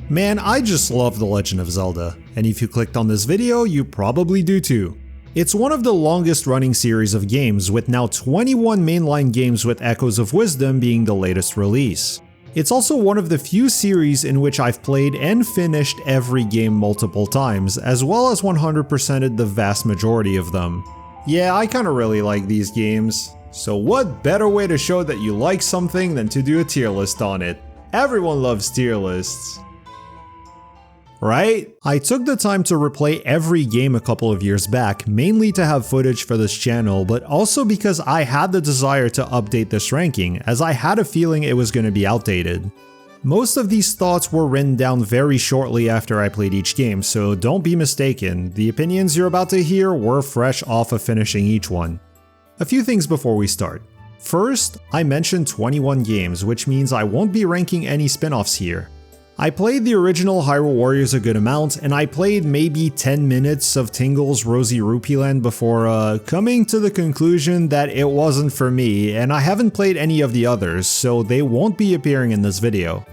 Man, I just love The Legend of Zelda, and if you clicked on this video, you probably do too. It's one of the longest running series of games, with now 21 mainline games, with Echoes of Wisdom being the latest release. It's also one of the few series in which I've played and finished every game multiple times, as well as 100%ed the vast majority of them. Yeah, I kinda really like these games. So what better way to show that you like something than to do a tier list on it? Everyone loves tier lists, right? I took the time to replay every game a couple of years back, mainly to have footage for this channel, but also because I had the desire to update this ranking, as I had a feeling it was going to be outdated. Most of these thoughts were written down very shortly after I played each game, so don't be mistaken, the opinions you're about to hear were fresh off of finishing each one. A few things before we start. First, I mentioned 21 games, which means I won't be ranking any spin-offs here. I played the original Hyrule Warriors a good amount, and I played maybe 10 minutes of Tingle's Rosy Rupee Land before coming to the conclusion that it wasn't for me, and I haven't played any of the others, so they won't be appearing in this video.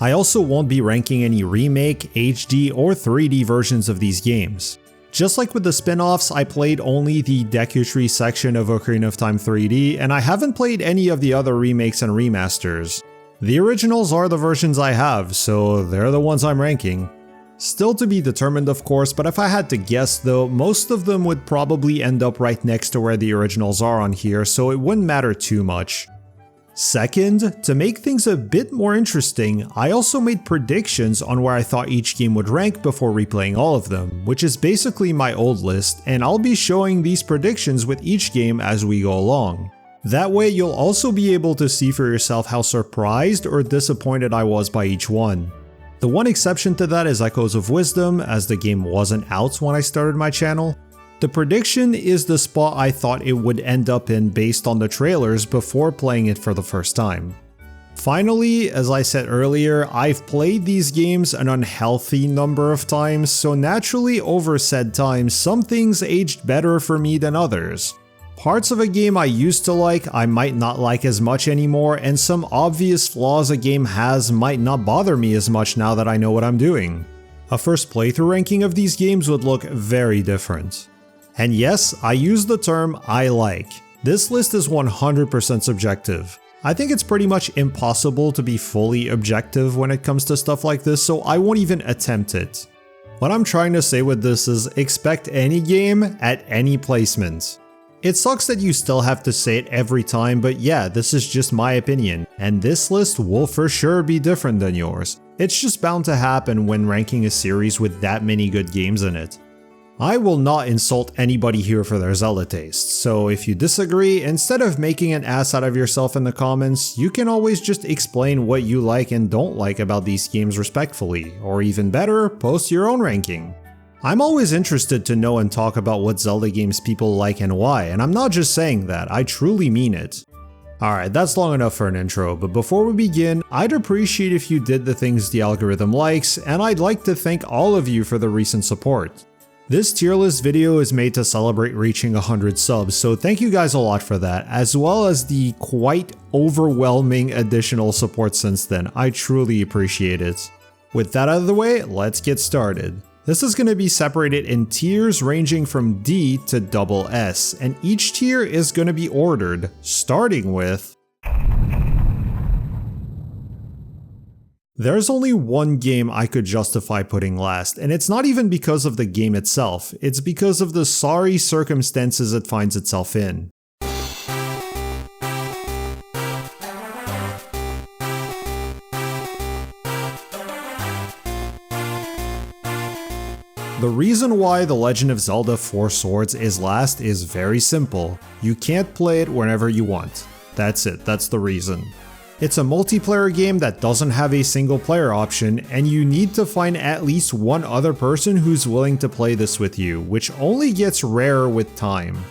I also won't be ranking any remake, HD, or 3D versions of these games. Just like with the spin-offs, I played only the Deku Tree section of Ocarina of Time 3D, and I haven't played any of the other remakes and remasters. The originals are the versions I have, so they're the ones I'm ranking. Still to be determined, of course, but if I had to guess though, most of them would probably end up right next to where the originals are on here, so it wouldn't matter too much. Second, to make things a bit more interesting, I also made predictions on where I thought each game would rank before replaying all of them, which is basically my old list, and I'll be showing these predictions with each game as we go along. That way you'll also be able to see for yourself how surprised or disappointed I was by each one. The one exception to that is Echoes of Wisdom, as the game wasn't out when I started my channel. The prediction is the spot I thought it would end up in based on the trailers before playing it for the first time. Finally, as I said earlier, I've played these games an unhealthy number of times, so naturally over said time, some things aged better for me than others. Parts of a game I used to like, I might not like as much anymore, and some obvious flaws a game has might not bother me as much now that I know what I'm doing. A first playthrough ranking of these games would look very different. And yes, I use the term I like. This list is 100% subjective. I think it's pretty much impossible to be fully objective when it comes to stuff like this, so I won't even attempt it. What I'm trying to say with this is expect any game at any placement. It sucks that you still have to say it every time, but yeah, this is just my opinion, and this list will for sure be different than yours. It's just bound to happen when ranking a series with that many good games in it. I will not insult anybody here for their Zelda tastes, so if you disagree, instead of making an ass out of yourself in the comments, you can always just explain what you like and don't like about these games respectfully, or even better, post your own ranking. I'm always interested to know and talk about what Zelda games people like and why, and I'm not just saying that, I truly mean it. Alright, that's long enough for an intro, but before we begin, I'd appreciate if you did the things the algorithm likes, and I'd like to thank all of you for the recent support. This tier list video is made to celebrate reaching 100 subs, so thank you guys a lot for that, as well as the quite overwhelming additional support since then. I truly appreciate it. With that out of the way, let's get started. This is going to be separated in tiers ranging from D to SS, and each tier is going to be ordered, starting with... There's only one game I could justify putting last, and it's not even because of the game itself, it's because of the sorry circumstances it finds itself in. The reason why The Legend of Zelda 4 Swords is last is very simple. You can't play it whenever you want. That's it, that's the reason. It's a multiplayer game that doesn't have a single player option, and you need to find at least one other person who's willing to play this with you, which only gets rarer with time.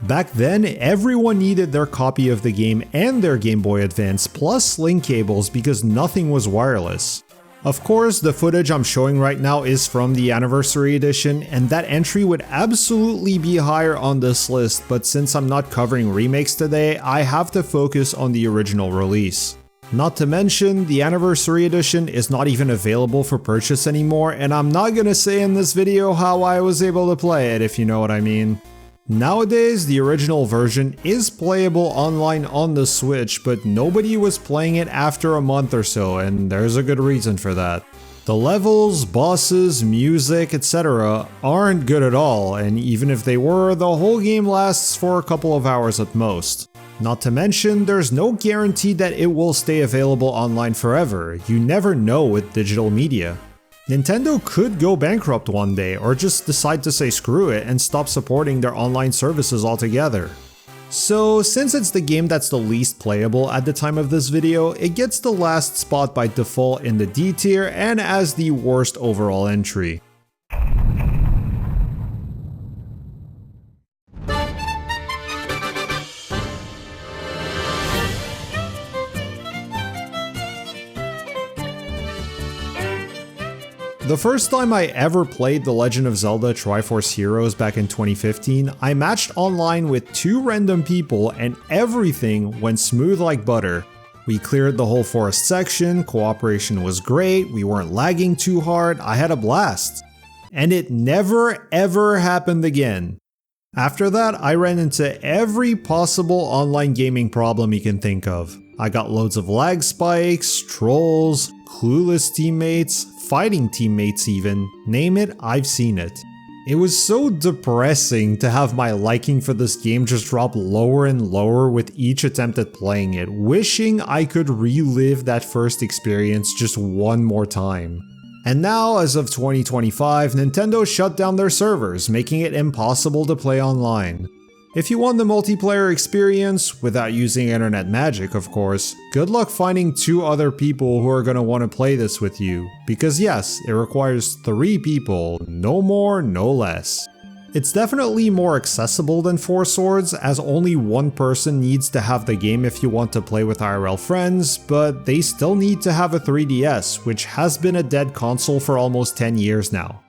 Back then, everyone needed their copy of the game and their Game Boy Advance plus link cables because nothing was wireless. Of course, the footage I'm showing right now is from the Anniversary Edition, and that entry would absolutely be higher on this list, but since I'm not covering remakes today, I have to focus on the original release. Not to mention, the Anniversary Edition is not even available for purchase anymore, and I'm not gonna say in this video how I was able to play it, if you know what I mean. Nowadays, the original version is playable online on the Switch, but nobody was playing it after a month or so, and there's a good reason for that. The levels, bosses, music, etc. aren't good at all, and even if they were, the whole game lasts for a couple of hours at most. Not to mention, there's no guarantee that it will stay available online forever. You never know with digital media. Nintendo could go bankrupt one day, or just decide to say screw it and stop supporting their online services altogether. So since it's the game that's the least playable at the time of this video, it gets the last spot by default in the D tier and as the worst overall entry. The first time I ever played The Legend of Zelda Triforce Heroes back in 2015, I matched online with 2 random people and everything went smooth like butter. We cleared the whole forest section, cooperation was great, we weren't lagging too hard, I had a blast. And it never ever happened again. After that, I ran into every possible online gaming problem you can think of. I got loads of lag spikes, trolls, clueless teammates, fighting teammates even, name it, I've seen it. It was so depressing to have my liking for this game just drop lower and lower with each attempt at playing it, wishing I could relive that first experience just one more time. And now, as of 2025, Nintendo shut down their servers, making it impossible to play online. If you want the multiplayer experience, without using internet magic of course, good luck finding 2 other people who are gonna want to play this with you, because yes, it requires 3 people, no more, no less. It's definitely more accessible than 4 Swords, as only one person needs to have the game if you want to play with IRL friends, but they still need to have a 3DS, which has been a dead console for almost 10 years now.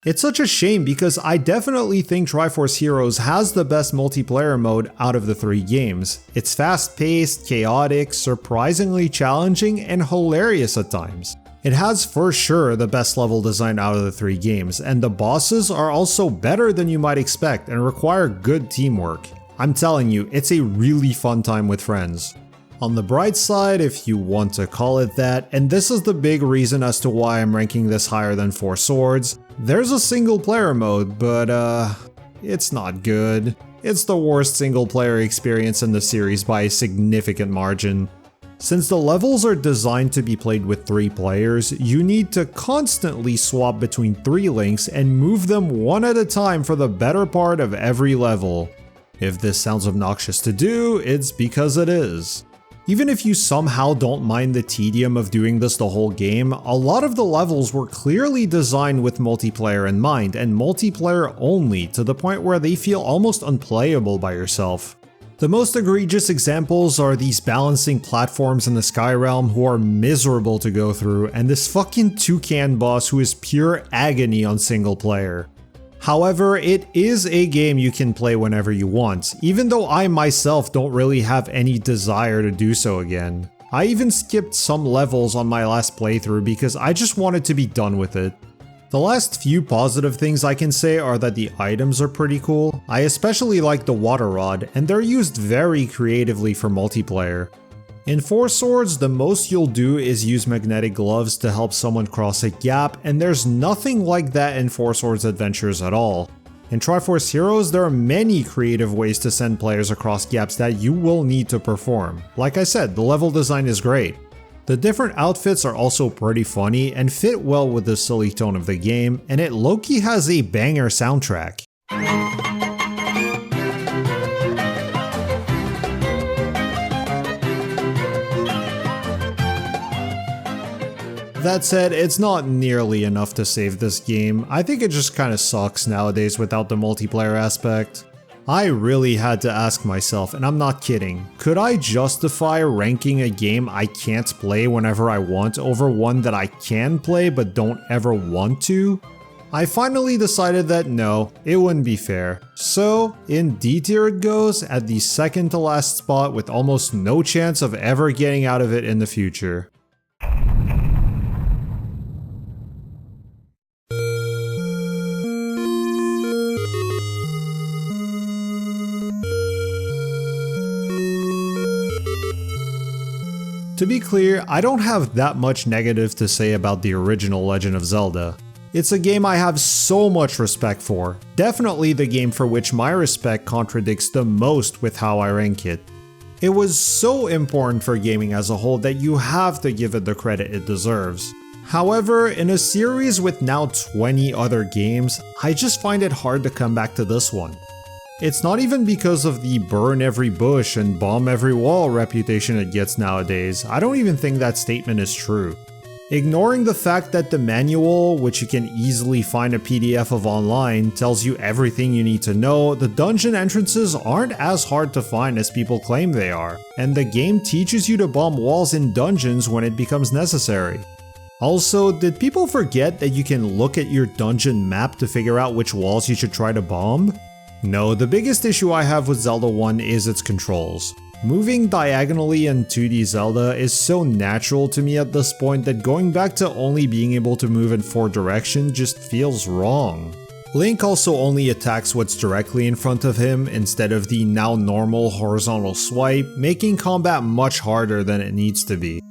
It's such a shame because I definitely think Triforce Heroes has the best multiplayer mode out of the 3 games. It's fast-paced, chaotic, surprisingly challenging, and hilarious at times. It has for sure the best level design out of the 3 games, and the bosses are also better than you might expect and require good teamwork. I'm telling you, it's a really fun time with friends. On the bright side, if you want to call it that, and this is the big reason as to why I'm ranking this higher than 4 Swords, there's a single player mode, but it's not good. It's the worst single player experience in the series by a significant margin. Since the levels are designed to be played with 3 players, you need to constantly swap between 3 links and move them one at a time for the better part of every level. If this sounds obnoxious to do, it's because it is. Even if you somehow don't mind the tedium of doing this the whole game, a lot of the levels were clearly designed with multiplayer in mind, and multiplayer only, to the point where they feel almost unplayable by yourself. The most egregious examples are these balancing platforms in the Sky Realm who are miserable to go through, and this fucking toucan boss who is pure agony on single player. However, it is a game you can play whenever you want, even though I myself don't really have any desire to do so again. I even skipped some levels on my last playthrough because I just wanted to be done with it. The last few positive things I can say are that the items are pretty cool. I especially like the water rod, and they're used very creatively for multiplayer. In 4 Swords, the most you'll do is use magnetic gloves to help someone cross a gap, and there's nothing like that in 4 Swords Adventures at all. In Triforce Heroes, there are many creative ways to send players across gaps that you will need to perform. Like I said, the level design is great. The different outfits are also pretty funny and fit well with the silly tone of the game, and it low-key has a banger soundtrack. That said, it's not nearly enough to save this game. I think it just kinda sucks nowadays without the multiplayer aspect. I really had to ask myself, and I'm not kidding, could I justify ranking a game I can't play whenever I want over one that I can play but don't ever want to? I finally decided that no, it wouldn't be fair. So, in D tier it goes, at the second to last spot with almost no chance of ever getting out of it in the future. To be clear, I don't have that much negative to say about the original Legend of Zelda. It's a game I have so much respect for, definitely the game for which my respect contradicts the most with how I rank it. It was so important for gaming as a whole that you have to give it the credit it deserves. However, in a series with now 20 other games, I just find it hard to come back to this one. It's not even because of the burn every bush and bomb every wall reputation it gets nowadays. I don't even think that statement is true. Ignoring the fact that the manual, which you can easily find a PDF of online, tells you everything you need to know, the dungeon entrances aren't as hard to find as people claim they are, and the game teaches you to bomb walls in dungeons when it becomes necessary. Also, did people forget that you can look at your dungeon map to figure out which walls you should try to bomb? No, the biggest issue I have with Zelda 1 is its controls. Moving diagonally in 2D Zelda is so natural to me at this point that going back to only being able to move in 4 directions just feels wrong. Link also only attacks what's directly in front of him instead of the now normal horizontal swipe, making combat much harder than it needs to be.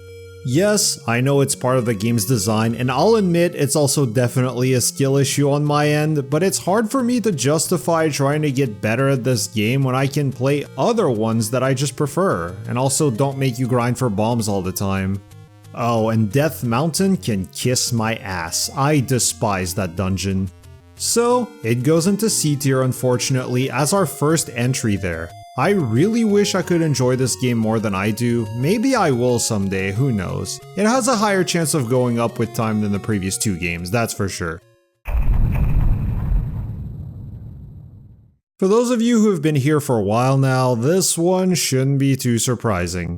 Yes, I know it's part of the game's design, and I'll admit it's also definitely a skill issue on my end, but it's hard for me to justify trying to get better at this game when I can play other ones that I just prefer, and also don't make you grind for bombs all the time. Oh, and Death Mountain can kiss my ass. I despise that dungeon. So, it goes into C tier unfortunately as our first entry there. I really wish I could enjoy this game more than I do. Maybe I will someday, who knows. It has a higher chance of going up with time than the previous 2 games, that's for sure. For those of you who have been here for a while now, this one shouldn't be too surprising.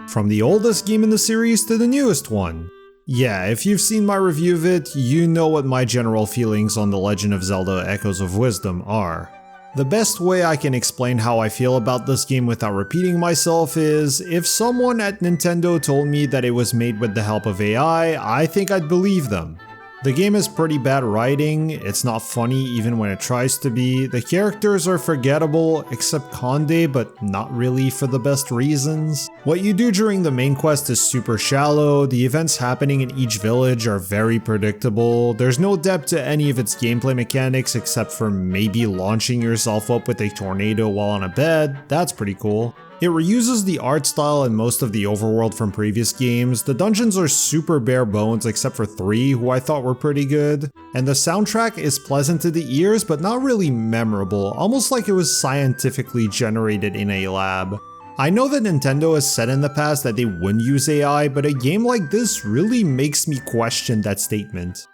From the oldest game in the series to the newest one. Yeah, if you've seen my review of it, you know what my general feelings on The Legend of Zelda Echoes of Wisdom are. The best way I can explain how I feel about this game without repeating myself is, if someone at Nintendo told me that it was made with the help of AI, I think I'd believe them. The game has pretty bad writing, it's not funny even when it tries to be, the characters are forgettable except Conde, but not really for the best reasons. What you do during the main quest is super shallow, the events happening in each village are very predictable, there's no depth to any of its gameplay mechanics except for maybe launching yourself up with a tornado while on a bed, that's pretty cool. It reuses the art style and most of the overworld from previous games, the dungeons are super bare bones except for 3 who I thought were pretty good, and the soundtrack is pleasant to the ears but not really memorable, almost like it was scientifically generated in a lab. I know that Nintendo has said in the past that they wouldn't use AI, but a game like this really makes me question that statement.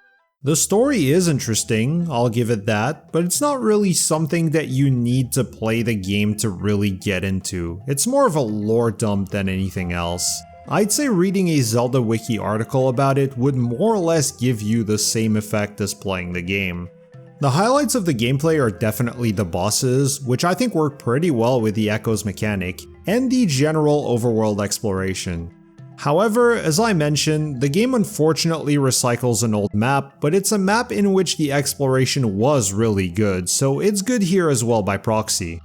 The story is interesting, I'll give it that, but it's not really something that you need to play the game to really get into. It's more of a lore dump than anything else. I'd say reading a Zelda Wiki article about it would more or less give you the same effect as playing the game. The highlights of the gameplay are definitely the bosses, which I think work pretty well with the Echoes mechanic, and the general overworld exploration. However, as I mentioned, the game unfortunately recycles an old map, but it's a map in which the exploration was really good, so it's good here as well by proxy.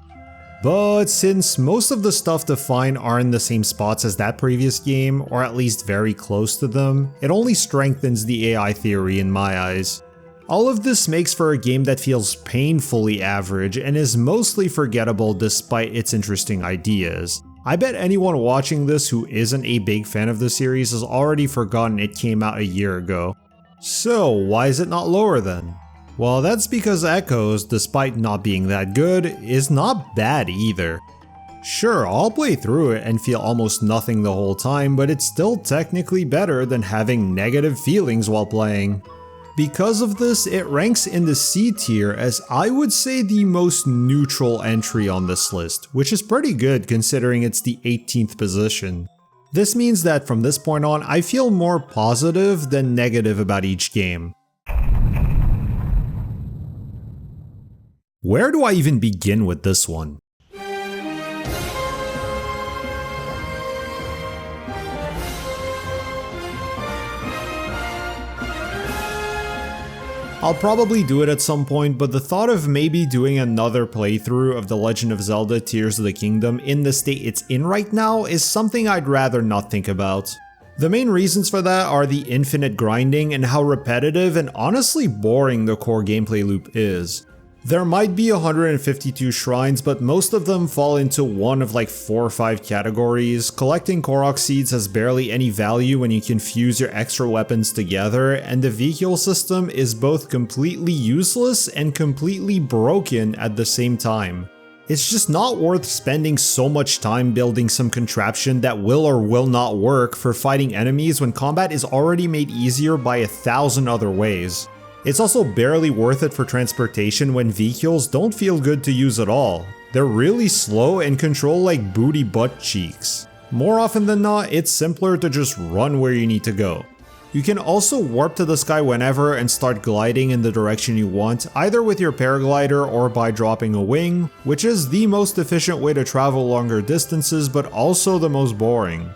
But since most of the stuff to find are in the same spots as that previous game, or at least very close to them, it only strengthens the AI theory in my eyes. All of this makes for a game that feels painfully average and is mostly forgettable despite its interesting ideas. I bet anyone watching this who isn't a big fan of the series has already forgotten it came out a year ago. So why is it not lower then? Well, that's because Echoes, despite not being that good, is not bad either. Sure, I'll play through it and feel almost nothing the whole time, but it's still technically better than having negative feelings while playing. Because of this, it ranks in the C tier as I would say the most neutral entry on this list, which is pretty good considering it's the 18th position. This means that from this point on, I feel more positive than negative about each game. Where do I even begin with this one? I'll probably do it at some point, but the thought of maybe doing another playthrough of The Legend of Zelda Tears of the Kingdom in the state it's in right now is something I'd rather not think about. The main reasons for that are the infinite grinding and how repetitive and honestly boring the core gameplay loop is. There might be 152 shrines, but most of them fall into one of like 4 or 5 categories. Collecting Korok seeds has barely any value when you can fuse your extra weapons together, and the vehicle system is both completely useless and completely broken at the same time. It's just not worth spending so much time building some contraption that will or will not work for fighting enemies when combat is already made easier by 1,000 other ways. It's also barely worth it for transportation when vehicles don't feel good to use at all. They're really slow and control like booty butt cheeks. More often than not, it's simpler to just run where you need to go. You can also warp to the sky whenever and start gliding in the direction you want, either with your paraglider or by dropping a wing, which is the most efficient way to travel longer distances but also the most boring.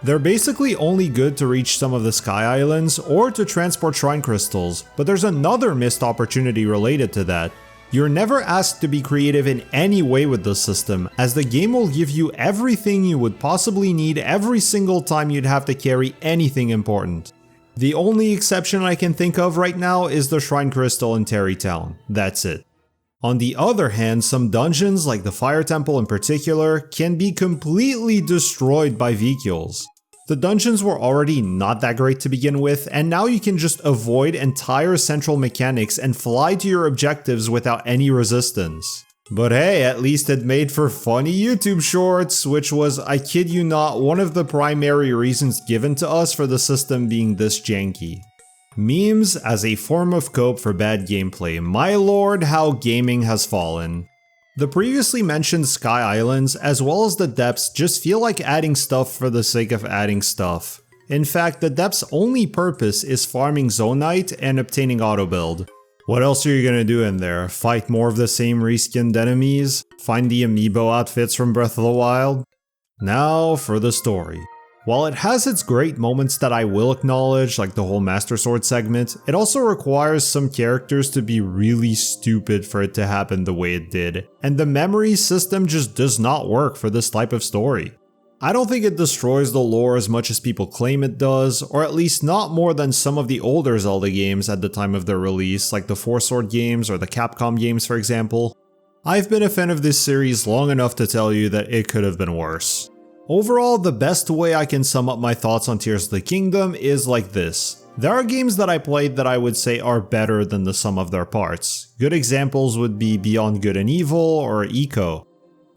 They're basically only good to reach some of the sky islands or to transport shrine crystals, but there's another missed opportunity related to that. You're never asked to be creative in any way with this system, as the game will give you everything you would possibly need every single time you'd have to carry anything important. The only exception I can think of right now is the shrine crystal in Terry Town. That's it. On the other hand, some dungeons, like the Fire Temple in particular, can be completely destroyed by vehicles. The dungeons were already not that great to begin with, and now you can just avoid entire central mechanics and fly to your objectives without any resistance. But hey, at least it made for funny YouTube shorts, which was, I kid you not, one of the primary reasons given to us for the system being this janky. Memes as a form of cope for bad gameplay. My lord, how gaming has fallen. The previously mentioned Sky Islands, as well as the depths, just feel like adding stuff for the sake of adding stuff. In fact, the depths' only purpose is farming Zonite and obtaining auto build. What else are you gonna do in there? Fight more of the same reskinned enemies? Find the amiibo outfits from Breath of the Wild? Now for the story. While it has its great moments that I will acknowledge, like the whole Master Sword segment, it also requires some characters to be really stupid for it to happen the way it did, and the memory system just does not work for this type of story. I don't think it destroys the lore as much as people claim it does, or at least not more than some of the older Zelda games at the time of their release, like the Four Sword games or the Capcom games for example. I've been a fan of this series long enough to tell you that it could have been worse. Overall, the best way I can sum up my thoughts on Tears of the Kingdom is like this. There are games that I played that I would say are better than the sum of their parts. Good examples would be Beyond Good and Evil or Eco.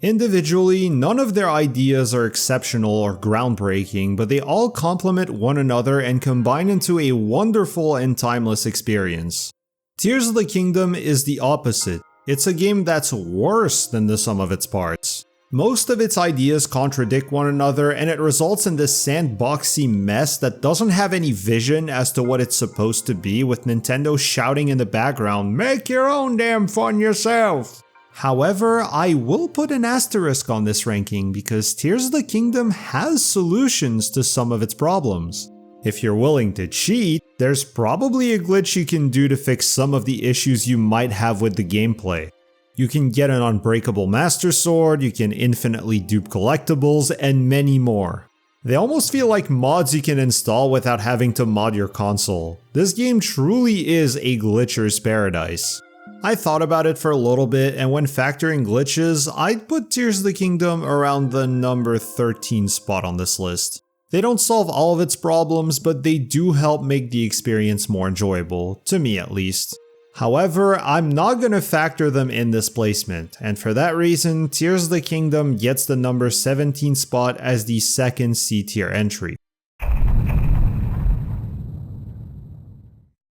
Individually, none of their ideas are exceptional or groundbreaking, but they all complement one another and combine into a wonderful and timeless experience. Tears of the Kingdom is the opposite. It's a game that's worse than the sum of its parts. Most of its ideas contradict one another, and it results in this sandboxy mess that doesn't have any vision as to what it's supposed to be, with Nintendo shouting in the background, "Make your own damn fun yourself!" However, I will put an asterisk on this ranking because Tears of the Kingdom has solutions to some of its problems. If you're willing to cheat, there's probably a glitch you can do to fix some of the issues you might have with the gameplay. You can get an unbreakable Master Sword, you can infinitely dupe collectibles, and many more. They almost feel like mods you can install without having to mod your console. This game truly is a glitcher's paradise. I thought about it for a little bit, and when factoring glitches, I'd put Tears of the Kingdom around the number 13 spot on this list. They don't solve all of its problems, but they do help make the experience more enjoyable, to me at least. However, I'm not gonna factor them in this placement, and for that reason, Tears of the Kingdom gets the number 17 spot as the second C tier entry.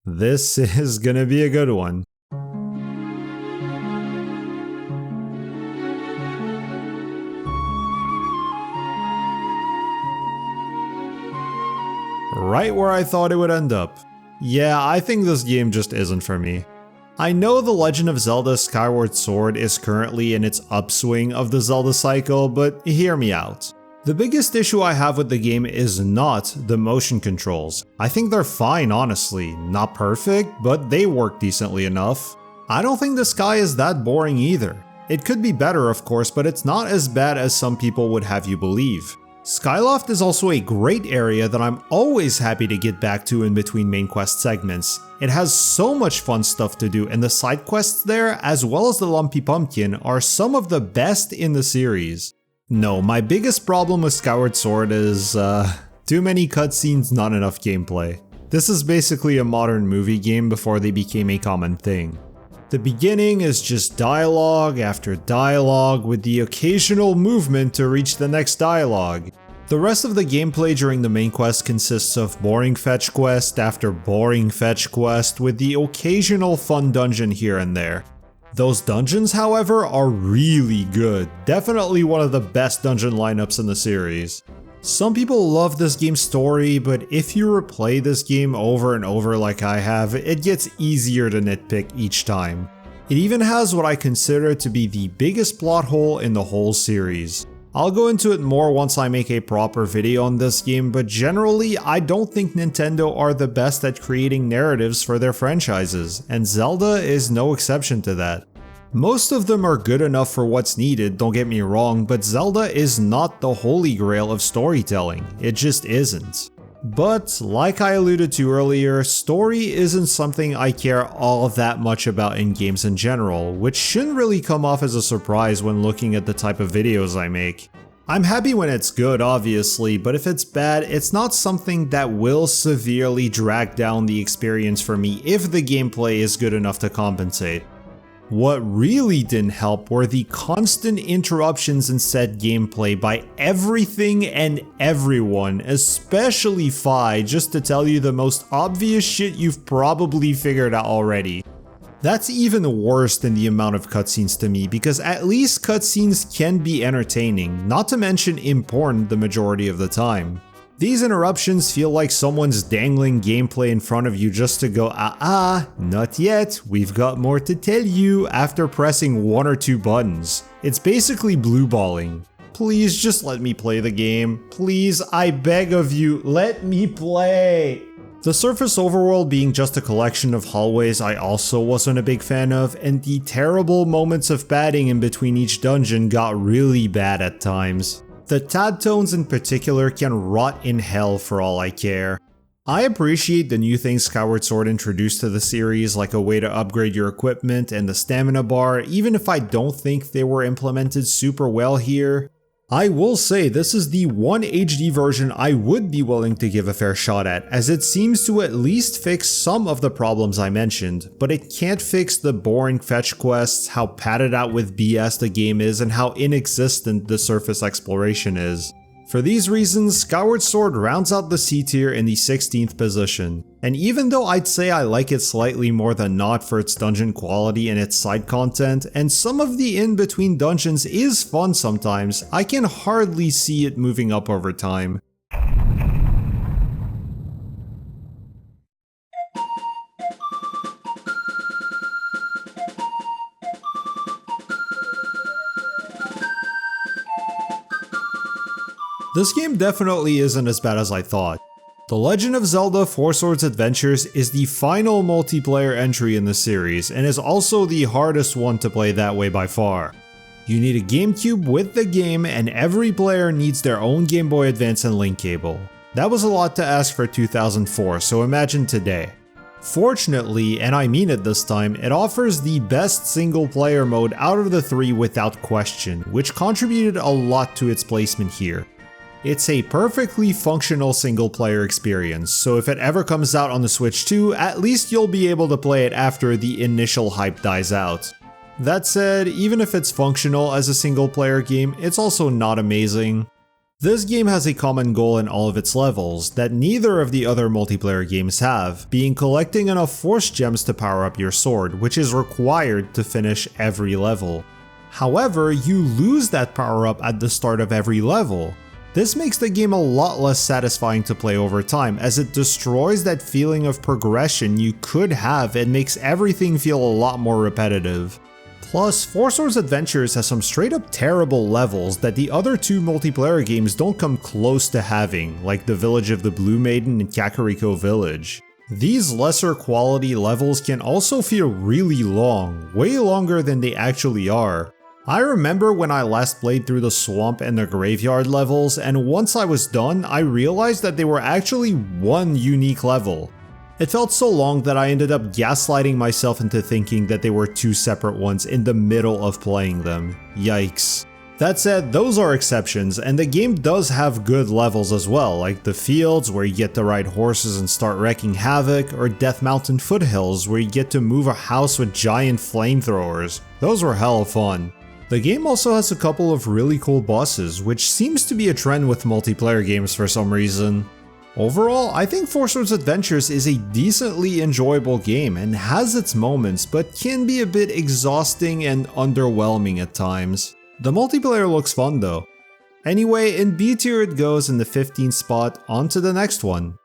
This is gonna be a good one. Right where I thought it would end up. Yeah, I think this game just isn't for me. I know The Legend of Zelda Skyward Sword is currently in its upswing of the Zelda cycle, but hear me out. The biggest issue I have with the game is not the motion controls. I think they're fine, honestly. Not perfect, but they work decently enough. I don't think the sky is that boring either. It could be better, of course, but it's not as bad as some people would have you believe. Skyloft is also a great area that I'm always happy to get back to in between main quest segments. It has so much fun stuff to do, and the side quests there, as well as the Lumpy Pumpkin, are some of the best in the series. No, my biggest problem with Skyward Sword is, too many cutscenes, not enough gameplay. This is basically a modern movie game before they became a common thing. The beginning is just dialogue after dialogue with the occasional movement to reach the next dialogue. The rest of the gameplay during the main quest consists of boring fetch quest after boring fetch quest with the occasional fun dungeon here and there. Those dungeons, however, are really good, definitely one of the best dungeon lineups in the series. Some people love this game's story, but if you replay this game over and over like I have, it gets easier to nitpick each time. It even has what I consider to be the biggest plot hole in the whole series. I'll go into it more once I make a proper video on this game, but generally I don't think Nintendo are the best at creating narratives for their franchises, and Zelda is no exception to that. Most of them are good enough for what's needed, don't get me wrong, but Zelda is not the holy grail of storytelling. It just isn't. But, like I alluded to earlier, story isn't something I care all that much about in games in general, which shouldn't really come off as a surprise when looking at the type of videos I make. I'm happy when it's good, obviously, but if it's bad, it's not something that will severely drag down the experience for me if the gameplay is good enough to compensate. What really didn't help were the constant interruptions in said gameplay by everything and everyone, especially Fi, just to tell you the most obvious shit you've probably figured out already. That's even worse than the amount of cutscenes to me, because at least cutscenes can be entertaining, not to mention important the majority of the time. These interruptions feel like someone's dangling gameplay in front of you just to go, not yet, we've got more to tell you after pressing one or two buttons. It's basically blue balling. Please just let me play the game. Please, I beg of you, let me play. The surface overworld being just a collection of hallways I also wasn't a big fan of, and the terrible moments of padding in between each dungeon got really bad at times. The tad tones in particular can rot in hell for all I care. I appreciate the new things Skyward Sword introduced to the series, like a way to upgrade your equipment and the stamina bar, even if I don't think they were implemented super well here. I will say this is the one HD version I would be willing to give a fair shot at, as it seems to at least fix some of the problems I mentioned, but it can't fix the boring fetch quests, how padded out with BS the game is, and how inexistent the surface exploration is. For these reasons, Skyward Sword rounds out the C tier in the 16th position. And even though I'd say I like it slightly more than not for its dungeon quality and its side content, and some of the in-between dungeons is fun sometimes, I can hardly see it moving up over time. This game definitely isn't as bad as I thought. The Legend of Zelda Four Swords Adventures is the final multiplayer entry in the series, and is also the hardest one to play that way by far. You need a GameCube with the game, and every player needs their own Game Boy Advance and link cable. That was a lot to ask for 2004, so imagine today. Fortunately, and I mean it this time, it offers the best single player mode out of the three without question, which contributed a lot to its placement here. It's a perfectly functional single player experience, so if it ever comes out on the Switch too, at least you'll be able to play it after the initial hype dies out. That said, even if it's functional as a single player game, it's also not amazing. This game has a common goal in all of its levels that neither of the other multiplayer games have, being collecting enough force gems to power up your sword, which is required to finish every level. However, you lose that power up at the start of every level. This makes the game a lot less satisfying to play over time, as it destroys that feeling of progression you could have and makes everything feel a lot more repetitive. Plus, Four Swords Adventures has some straight up terrible levels that the other two multiplayer games don't come close to having, like the Village of the Blue Maiden and Kakariko Village. These lesser quality levels can also feel really long, way longer than they actually are. I remember when I last played through the swamp and the graveyard levels, and once I was done, I realized that they were actually one unique level. It felt so long that I ended up gaslighting myself into thinking that they were two separate ones in the middle of playing them. Yikes. That said, those are exceptions, and the game does have good levels as well, like the fields where you get to ride horses and start wreaking havoc, or Death Mountain foothills where you get to move a house with giant flamethrowers. Those were hella fun. The game also has a couple of really cool bosses, which seems to be a trend with multiplayer games for some reason. Overall, I think Four Swords Adventures is a decently enjoyable game and has its moments, but can be a bit exhausting and underwhelming at times. The multiplayer looks fun though. Anyway, in B tier it goes in the 15th spot, on to the next one.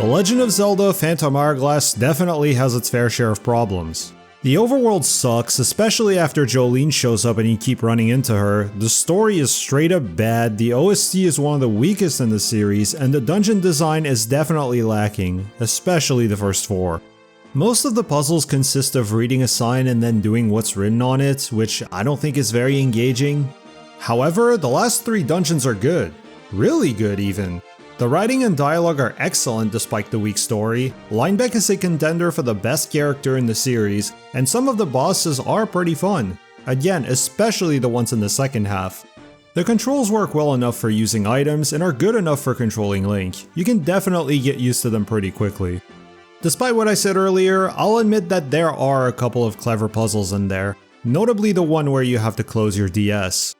The Legend of Zelda Phantom Hourglass definitely has its fair share of problems. The overworld sucks, especially after Jolene shows up and you keep running into her. The story is straight up bad, the OST is one of the weakest in the series, and the dungeon design is definitely lacking, especially the first four. Most of the puzzles consist of reading a sign and then doing what's written on it, which I don't think is very engaging. However, the last three dungeons are good. Really good even. The writing and dialogue are excellent despite the weak story, Linebeck is a contender for the best character in the series, and some of the bosses are pretty fun. Again, especially the ones in the second half. The controls work well enough for using items and are good enough for controlling Link. You can definitely get used to them pretty quickly. Despite what I said earlier, I'll admit that there are a couple of clever puzzles in there, notably the one where you have to close your DS.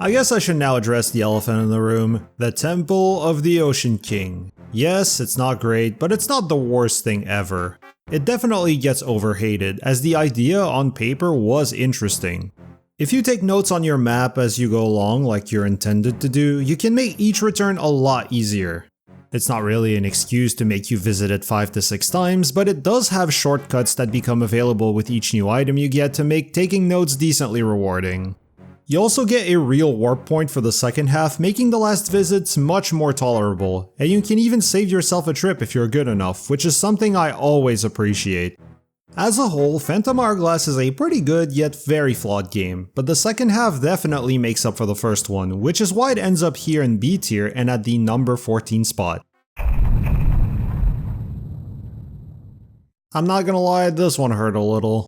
I guess I should now address the elephant in the room, the Temple of the Ocean King. Yes, it's not great, but it's not the worst thing ever. It definitely gets overhated, as the idea on paper was interesting. If you take notes on your map as you go along like you're intended to do, you can make each return a lot easier. It's not really an excuse to make you visit it 5 to 6 times, but it does have shortcuts that become available with each new item you get to make taking notes decently rewarding. You also get a real warp point for the second half, making the last visits much more tolerable, and you can even save yourself a trip if you're good enough, which is something I always appreciate. As a whole, Phantom Hourglass is a pretty good yet very flawed game, but the second half definitely makes up for the first one, which is why it ends up here in B tier and at the number 14 spot. I'm not gonna lie, this one hurt a little.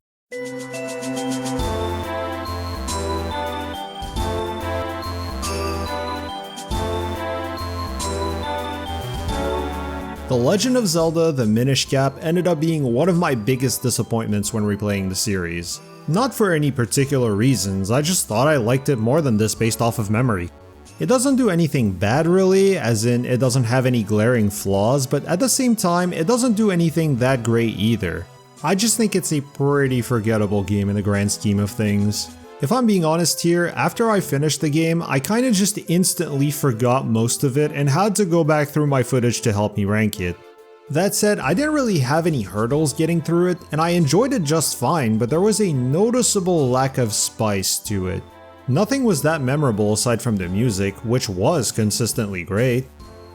The Legend of Zelda The Minish Cap ended up being one of my biggest disappointments when replaying the series. Not for any particular reasons, I just thought I liked it more than this based off of memory. It doesn't do anything bad really, as in it doesn't have any glaring flaws, but at the same time it doesn't do anything that great either. I just think it's a pretty forgettable game in the grand scheme of things. If I'm being honest here, after I finished the game, I kinda just instantly forgot most of it and had to go back through my footage to help me rank it. That said, I didn't really have any hurdles getting through it, and I enjoyed it just fine, but there was a noticeable lack of spice to it. Nothing was that memorable aside from the music, which was consistently great.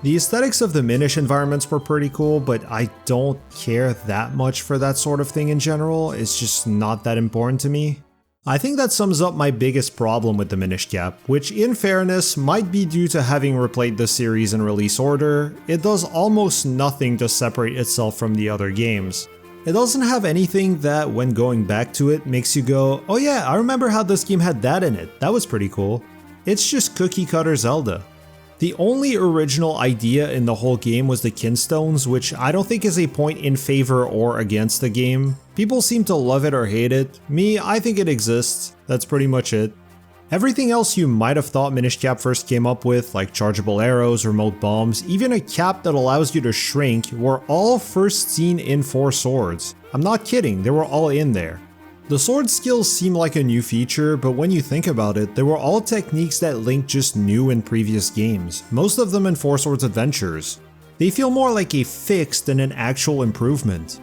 The aesthetics of the Minish environments were pretty cool, but I don't care that much for that sort of thing in general, it's just not that important to me. I think that sums up my biggest problem with the Minish Cap, which in fairness might be due to having replayed the series in release order. It does almost nothing to separate itself from the other games. It doesn't have anything that, when going back to it, makes you go, oh yeah, I remember how this game had that in it, that was pretty cool. It's just cookie cutter Zelda. The only original idea in the whole game was the kinstones, which I don't think is a point in favor or against the game. People seem to love it or hate it. Me, I think it exists. That's pretty much it. Everything else you might have thought Minish Cap first came up with, like chargeable arrows, remote bombs, even a cap that allows you to shrink, were all first seen in 4 Swords. I'm not kidding, they were all in there. The sword skills seem like a new feature, but when you think about it, they were all techniques that Link just knew in previous games, most of them in 4 Swords Adventures. They feel more like a fix than an actual improvement.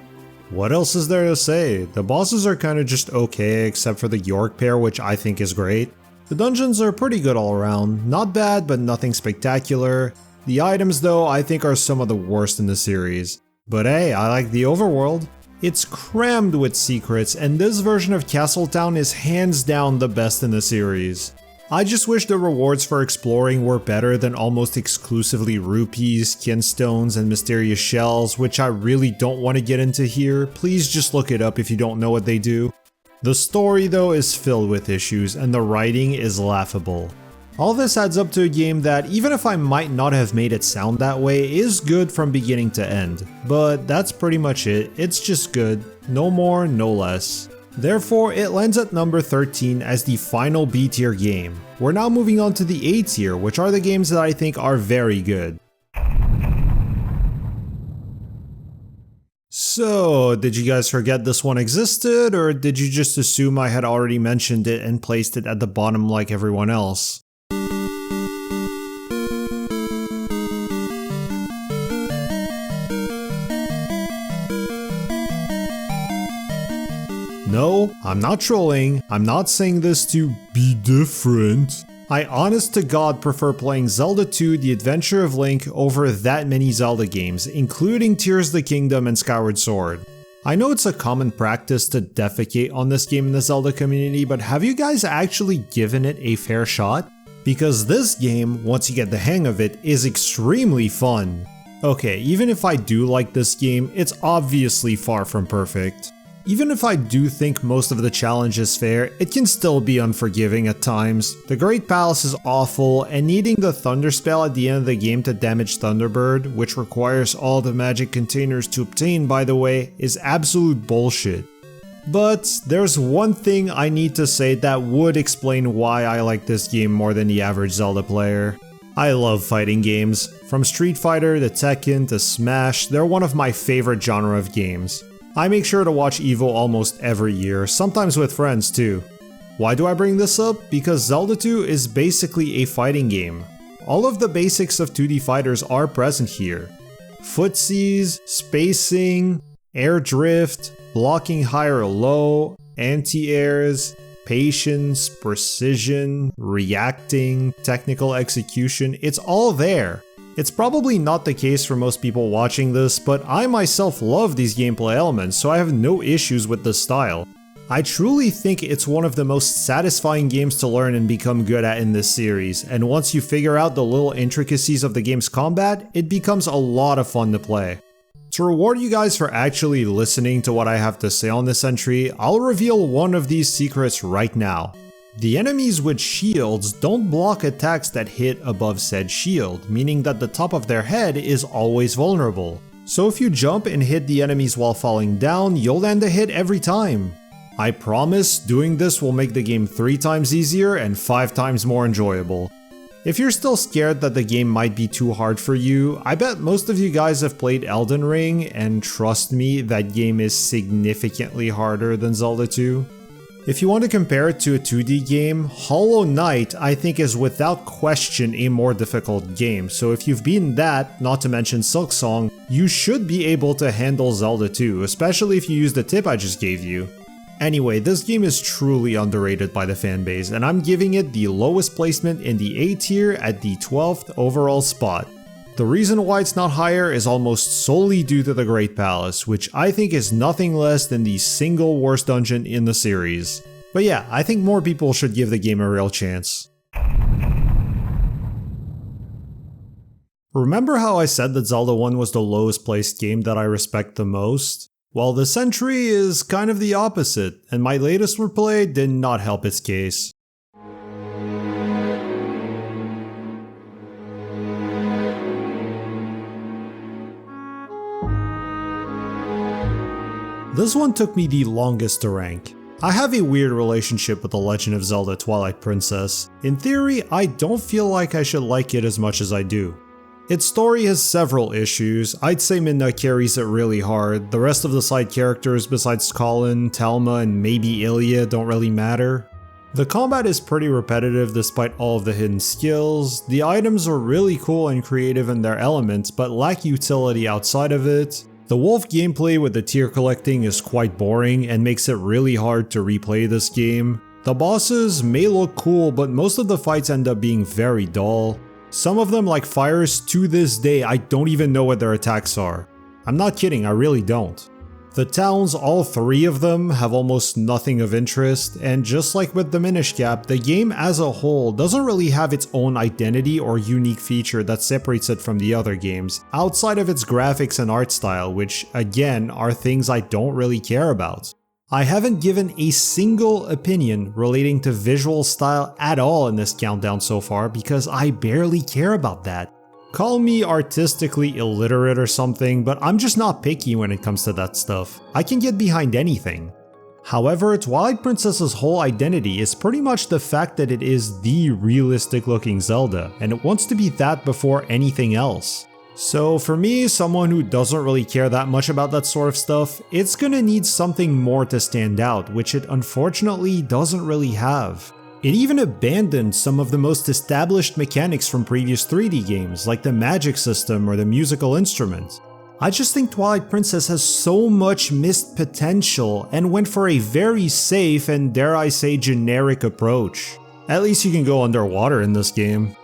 What else is there to say? The bosses are kinda just okay, except for the York pair, which I think is great. The dungeons are pretty good all around, not bad but nothing spectacular. The items though I think are some of the worst in the series. But hey, I like the overworld. It's crammed with secrets and this version of Castletown is hands down the best in the series. I just wish the rewards for exploring were better than almost exclusively rupees, kinstones, and mysterious shells, which I really don't want to get into here. Please just look it up if you don't know what they do. The story though is filled with issues and the writing is laughable. All this adds up to a game that, even if I might not have made it sound that way, is good from beginning to end. But that's pretty much it, it's just good, no more, no less. Therefore, it lands at number 13 as the final B tier game. We're now moving on to the A tier, which are the games that I think are very good. So, did you guys forget this one existed, or did you just assume I had already mentioned it and placed it at the bottom like everyone else? No, I'm not trolling. I'm not saying this to be different. I honest to God prefer playing Zelda 2 The Adventure of Link over that many Zelda games, including Tears of the Kingdom and Skyward Sword. I know it's a common practice to defecate on this game in the Zelda community, but have you guys actually given it a fair shot? Because this game, once you get the hang of it, is extremely fun. Okay, even if I do like this game, it's obviously far from perfect. Even if I do think most of the challenge is fair, it can still be unforgiving at times. The Great Palace is awful, and needing the Thunder Spell at the end of the game to damage Thunderbird, which requires all the magic containers to obtain by the way, is absolute bullshit. But there's one thing I need to say that would explain why I like this game more than the average Zelda player. I love fighting games. From Street Fighter to Tekken to Smash, they're one of my favorite genre of games. I make sure to watch EVO almost every year, sometimes with friends too. Why do I bring this up? Because Zelda 2 is basically a fighting game. All of the basics of 2D fighters are present here. Footsies, spacing, air drift, blocking high or low, anti-airs, patience, precision, reacting, technical execution, it's all there. It's probably not the case for most people watching this, but I myself love these gameplay elements, so I have no issues with this style. I truly think it's one of the most satisfying games to learn and become good at in this series, and once you figure out the little intricacies of the game's combat, it becomes a lot of fun to play. To reward you guys for actually listening to what I have to say on this entry, I'll reveal one of these secrets right now. The enemies with shields don't block attacks that hit above said shield, meaning that the top of their head is always vulnerable. So if you jump and hit the enemies while falling down, you'll land a hit every time. I promise doing this will make the game 3 times easier and 5 times more enjoyable. If you're still scared that the game might be too hard for you, I bet most of you guys have played Elden Ring, and trust me, that game is significantly harder than Zelda 2. If you want to compare it to a 2D game, Hollow Knight I think is without question a more difficult game, so if you've beaten that, not to mention Silksong, you should be able to handle Zelda 2, especially if you use the tip I just gave you. Anyway, this game is truly underrated by the fanbase, and I'm giving it the lowest placement in the A tier at the 12th overall spot. The reason why it's not higher is almost solely due to the Great Palace, which I think is nothing less than the single worst dungeon in the series. But yeah, I think more people should give the game a real chance. Remember how I said that Zelda 1 was the lowest placed game that I respect the most? Well, this entry is kind of the opposite, and my latest replay did not help its case. This one took me the longest to rank. I have a weird relationship with The Legend of Zelda Twilight Princess. In theory, I don't feel like I should like it as much as I do. Its story has several issues. I'd say Midna carries it really hard. The rest of the side characters besides Colin, Telma, and maybe Ilya don't really matter. The combat is pretty repetitive despite all of the hidden skills. The items are really cool and creative in their elements but lack utility outside of it. The wolf gameplay with the tier collecting is quite boring and makes it really hard to replay this game. The bosses may look cool but most of the fights end up being very dull. Some of them, like Fires, to this day I don't even know what their attacks are. I'm not kidding, I really don't. The towns, all three of them, have almost nothing of interest, and just like with the Minish Cap, the game as a whole doesn't really have its own identity or unique feature that separates it from the other games, outside of its graphics and art style, which again are things I don't really care about. I haven't given a single opinion relating to visual style at all in this countdown so far because I barely care about that. Call me artistically illiterate or something, but I'm just not picky when it comes to that stuff. I can get behind anything. However, Twilight Princess's whole identity is pretty much the fact that it is the realistic looking Zelda, and it wants to be that before anything else. So for me, someone who doesn't really care that much about that sort of stuff, it's gonna need something more to stand out, which it unfortunately doesn't really have. It even abandoned some of the most established mechanics from previous 3D games, like the magic system or the musical instrument. I just think Twilight Princess has so much missed potential and went for a very safe and, dare I say, generic approach. At least you can go underwater in this game.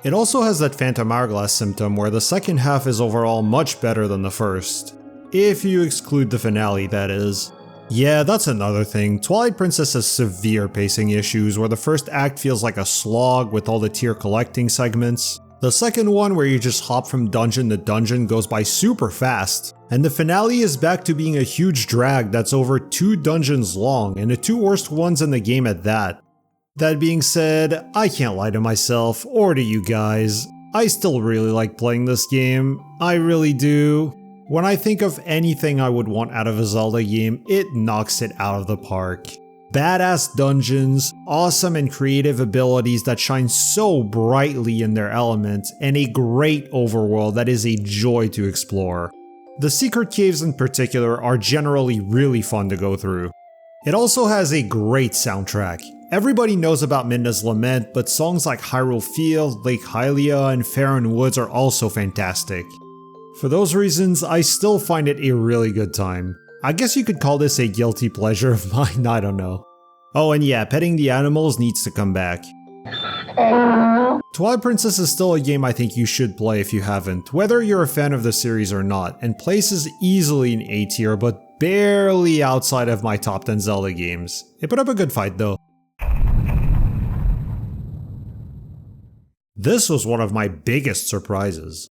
It also has that Phantom Hourglass symptom where the second half is overall much better than the first. If you exclude the finale, that is. Yeah, that's another thing. Twilight Princess has severe pacing issues where the first act feels like a slog with all the tier collecting segments. The second one, where you just hop from dungeon to dungeon, goes by super fast. And the finale is back to being a huge drag that's over 2 dungeons long, and the 2 worst ones in the game at that. That being said, I can't lie to myself, or to you guys. I still really like playing this game. I really do. When I think of anything I would want out of a Zelda game, it knocks it out of the park. Badass dungeons, awesome and creative abilities that shine so brightly in their element, and a great overworld that is a joy to explore. The secret caves in particular are generally really fun to go through. It also has a great soundtrack. Everybody knows about Midna's Lament, but songs like Hyrule Field, Lake Hylia, and Faron Woods are also fantastic. For those reasons, I still find it a really good time. I guess you could call this a guilty pleasure of mine, I don't know. Oh, and yeah, petting the animals needs to come back. Twilight Princess is still a game I think you should play if you haven't, whether you're a fan of the series or not, and places easily in A tier but barely outside of my top 10 Zelda games. It put up a good fight though. This was one of my biggest surprises.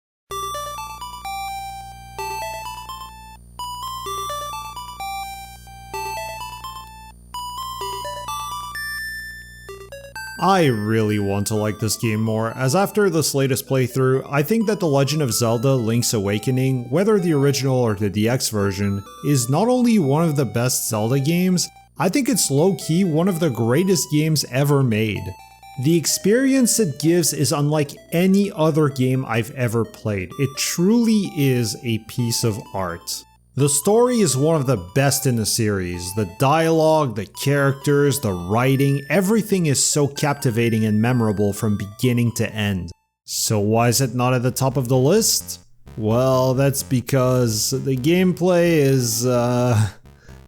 I really want to like this game more, as after this latest playthrough, I think that The Legend of Zelda Link's Awakening, whether the original or the DX version, is not only one of the best Zelda games, I think it's low-key one of the greatest games ever made. The experience it gives is unlike any other game I've ever played. It truly is a piece of art. The story is one of the best in the series. The dialogue, the characters, the writing, everything is so captivating and memorable from beginning to end. So why is it not at the top of the list? Well, that's because the gameplay is,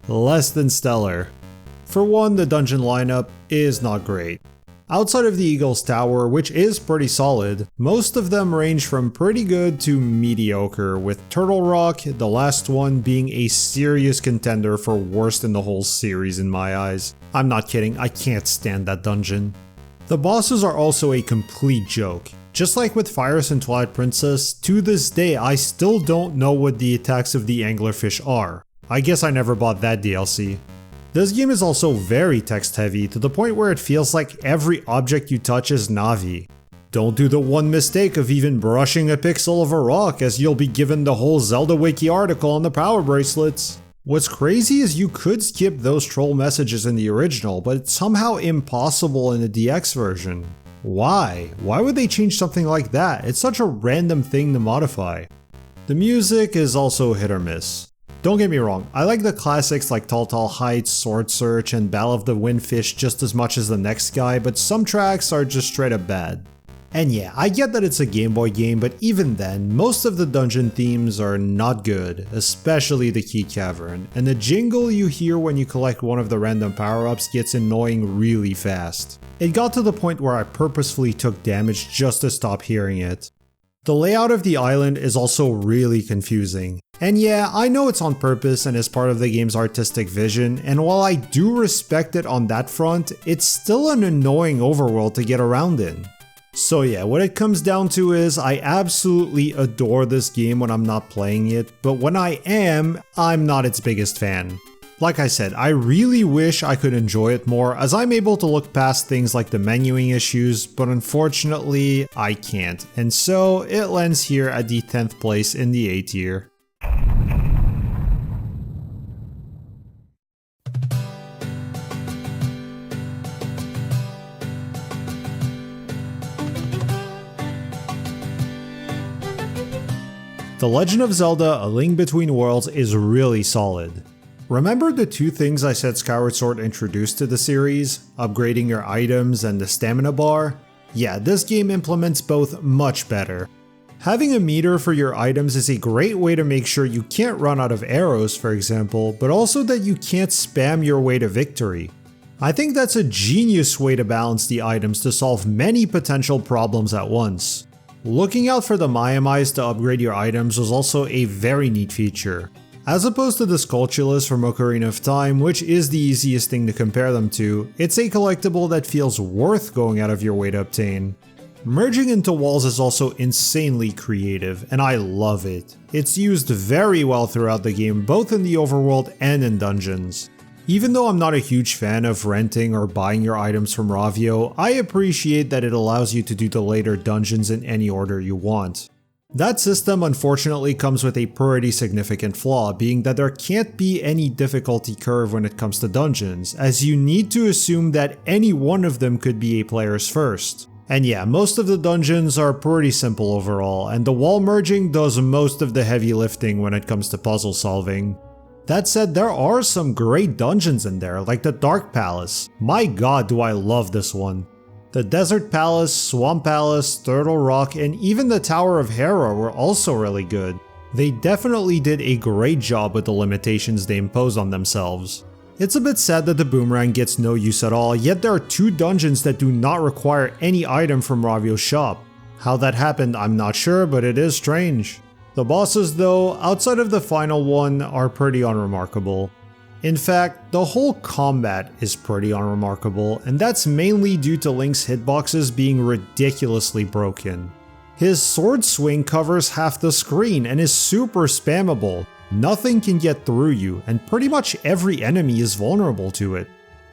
less than stellar. For one, the dungeon lineup is not great. Outside of the Eagle's Tower, which is pretty solid, most of them range from pretty good to mediocre, with Turtle Rock, the last one, being a serious contender for worst in the whole series in my eyes. I'm not kidding, I can't stand that dungeon. The bosses are also a complete joke. Just like with Fires and Twilight Princess, to this day I still don't know what the attacks of the anglerfish are. I guess I never bought that DLC. This game is also very text heavy, to the point where it feels like every object you touch is Navi. Don't do the one mistake of even brushing a pixel of a rock, as you'll be given the whole Zelda Wiki article on the power bracelets. What's crazy is you could skip those troll messages in the original, but it's somehow impossible in the DX version. Why? Why would they change something like that? It's such a random thing to modify. The music is also hit or miss. Don't get me wrong, I like the classics like Tall Tall Heights, Sword Search, and Battle of the Windfish just as much as the next guy, but some tracks are just straight up bad. And yeah, I get that it's a Game Boy game, but even then, most of the dungeon themes are not good, especially the Key Cavern, and the jingle you hear when you collect one of the random power-ups gets annoying really fast. It got to the point where I purposefully took damage just to stop hearing it. The layout of the island is also really confusing. And yeah, I know it's on purpose and is part of the game's artistic vision, and while I do respect it on that front, it's still an annoying overworld to get around in. So yeah, what it comes down to is I absolutely adore this game when I'm not playing it, but when I am, I'm not its biggest fan. Like I said, I really wish I could enjoy it more, as I'm able to look past things like the menuing issues, but unfortunately, I can't, and so it lands here at the 10th place in the A tier. The Legend of Zelda: A Link Between Worlds is really solid. Remember the two things I said Skyward Sword introduced to the series? Upgrading your items and the stamina bar? Yeah, this game implements both much better. Having a meter for your items is a great way to make sure you can't run out of arrows, for example, but also that you can't spam your way to victory. I think that's a genius way to balance the items to solve many potential problems at once. Looking out for the Mayamais to upgrade your items was also a very neat feature. As opposed to the Skulltulas from Ocarina of Time, which is the easiest thing to compare them to, it's a collectible that feels worth going out of your way to obtain. Merging into walls is also insanely creative, and I love it. It's used very well throughout the game, both in the overworld and in dungeons. Even though I'm not a huge fan of renting or buying your items from Ravio, I appreciate that it allows you to do the later dungeons in any order you want. That system unfortunately comes with a pretty significant flaw, being that there can't be any difficulty curve when it comes to dungeons, as you need to assume that any one of them could be a player's first. And yeah, most of the dungeons are pretty simple overall, and the wall merging does most of the heavy lifting when it comes to puzzle solving. That said, there are some great dungeons in there, like the Dark Palace. My god, do I love this one. The Desert Palace, Swamp Palace, Turtle Rock, and even the Tower of Hera were also really good. They definitely did a great job with the limitations they imposed on themselves. It's a bit sad that the boomerang gets no use at all, yet there are two dungeons that do not require any item from Ravio's shop. How that happened, I'm not sure, but it is strange. The bosses though, outside of the final one, are pretty unremarkable. In fact, the whole combat is pretty unremarkable, and that's mainly due to Link's hitboxes being ridiculously broken. His sword swing covers half the screen and is super spammable. Nothing can get through you, and pretty much every enemy is vulnerable to it.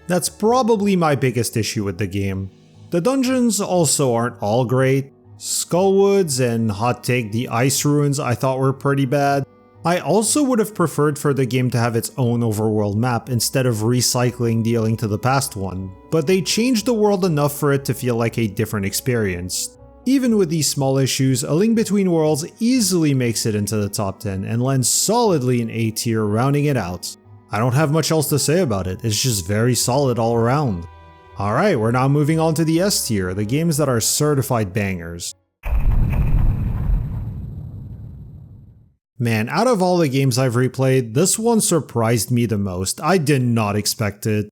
That's probably my biggest issue with the game. The dungeons also aren't all great. Skullwoods and hot take the Ice Ruins I thought were pretty bad. I also would have preferred for the game to have its own overworld map instead of recycling the A Link to the Past one, but they changed the world enough for it to feel like a different experience. Even with these small issues, A Link Between Worlds easily makes it into the top 10 and lands solidly in A tier, rounding it out. I don't have much else to say about it, it's just very solid all around. Alright, we're now moving on to the S tier, the games that are certified bangers. Man, out of all the games I've replayed, this one surprised me the most. I did not expect it.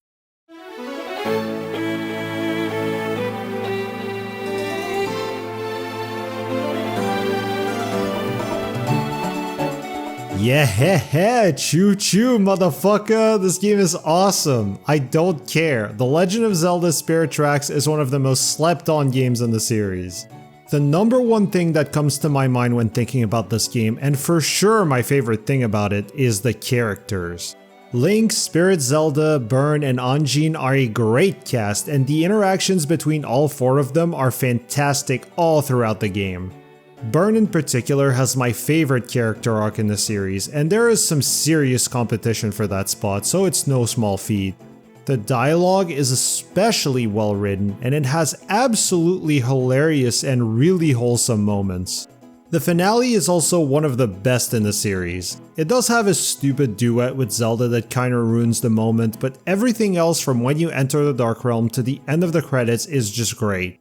Yeah, choo choo, motherfucker! This game is awesome. I don't care. The Legend of Zelda Spirit Tracks is one of the most slept on games in the series. The number one thing that comes to my mind when thinking about this game, and for sure my favorite thing about it, is the characters. Link, Spirit Zelda, Burn, and Anjin are a great cast, and the interactions between all four of them are fantastic all throughout the game. Burn in particular has my favorite character arc in the series, and there is some serious competition for that spot, so it's no small feat. The dialogue is especially well written, and it has absolutely hilarious and really wholesome moments. The finale is also one of the best in the series. It does have a stupid duet with Zelda that kinda ruins the moment, but everything else from when you enter the Dark Realm to the end of the credits is just great.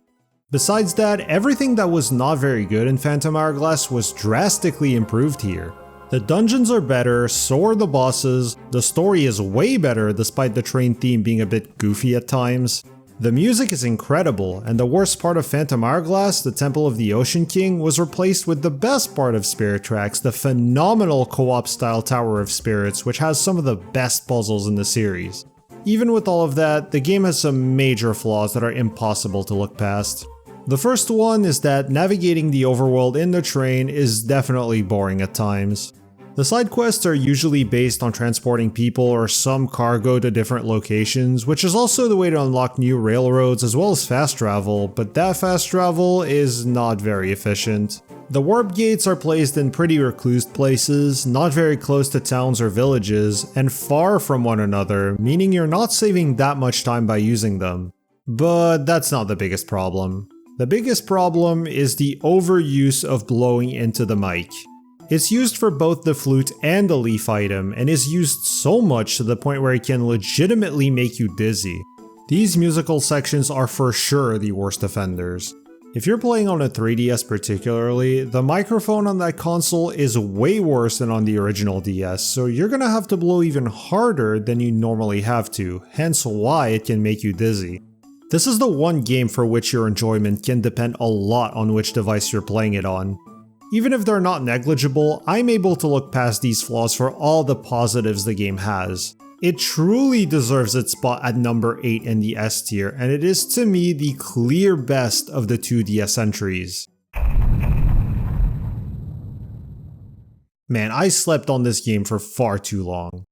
Besides that, everything that was not very good in Phantom Hourglass was drastically improved here. The dungeons are better, so are the bosses, the story is way better despite the train theme being a bit goofy at times. The music is incredible, and the worst part of Phantom Hourglass, the Temple of the Ocean King, was replaced with the best part of Spirit Tracks, the phenomenal co-op style Tower of Spirits, which has some of the best puzzles in the series. Even with all of that, the game has some major flaws that are impossible to look past. The first one is that navigating the overworld in the train is definitely boring at times. The side quests are usually based on transporting people or some cargo to different locations, which is also the way to unlock new railroads as well as fast travel, but that fast travel is not very efficient. The warp gates are placed in pretty recluse places, not very close to towns or villages, and far from one another, meaning you're not saving that much time by using them. But that's not the biggest problem. The biggest problem is the overuse of blowing into the mic. It's used for both the flute and the leaf item, and is used so much to the point where it can legitimately make you dizzy. These musical sections are for sure the worst offenders. If you're playing on a 3DS particularly, the microphone on that console is way worse than on the original DS, so you're gonna have to blow even harder than you normally have to, hence why it can make you dizzy. This is the one game for which your enjoyment can depend a lot on which device you're playing it on. Even if they're not negligible, I'm able to look past these flaws for all the positives the game has. It truly deserves its spot at number 8 in the S tier, and it is to me the clear best of the 2DS entries. Man, I slept on this game for far too long.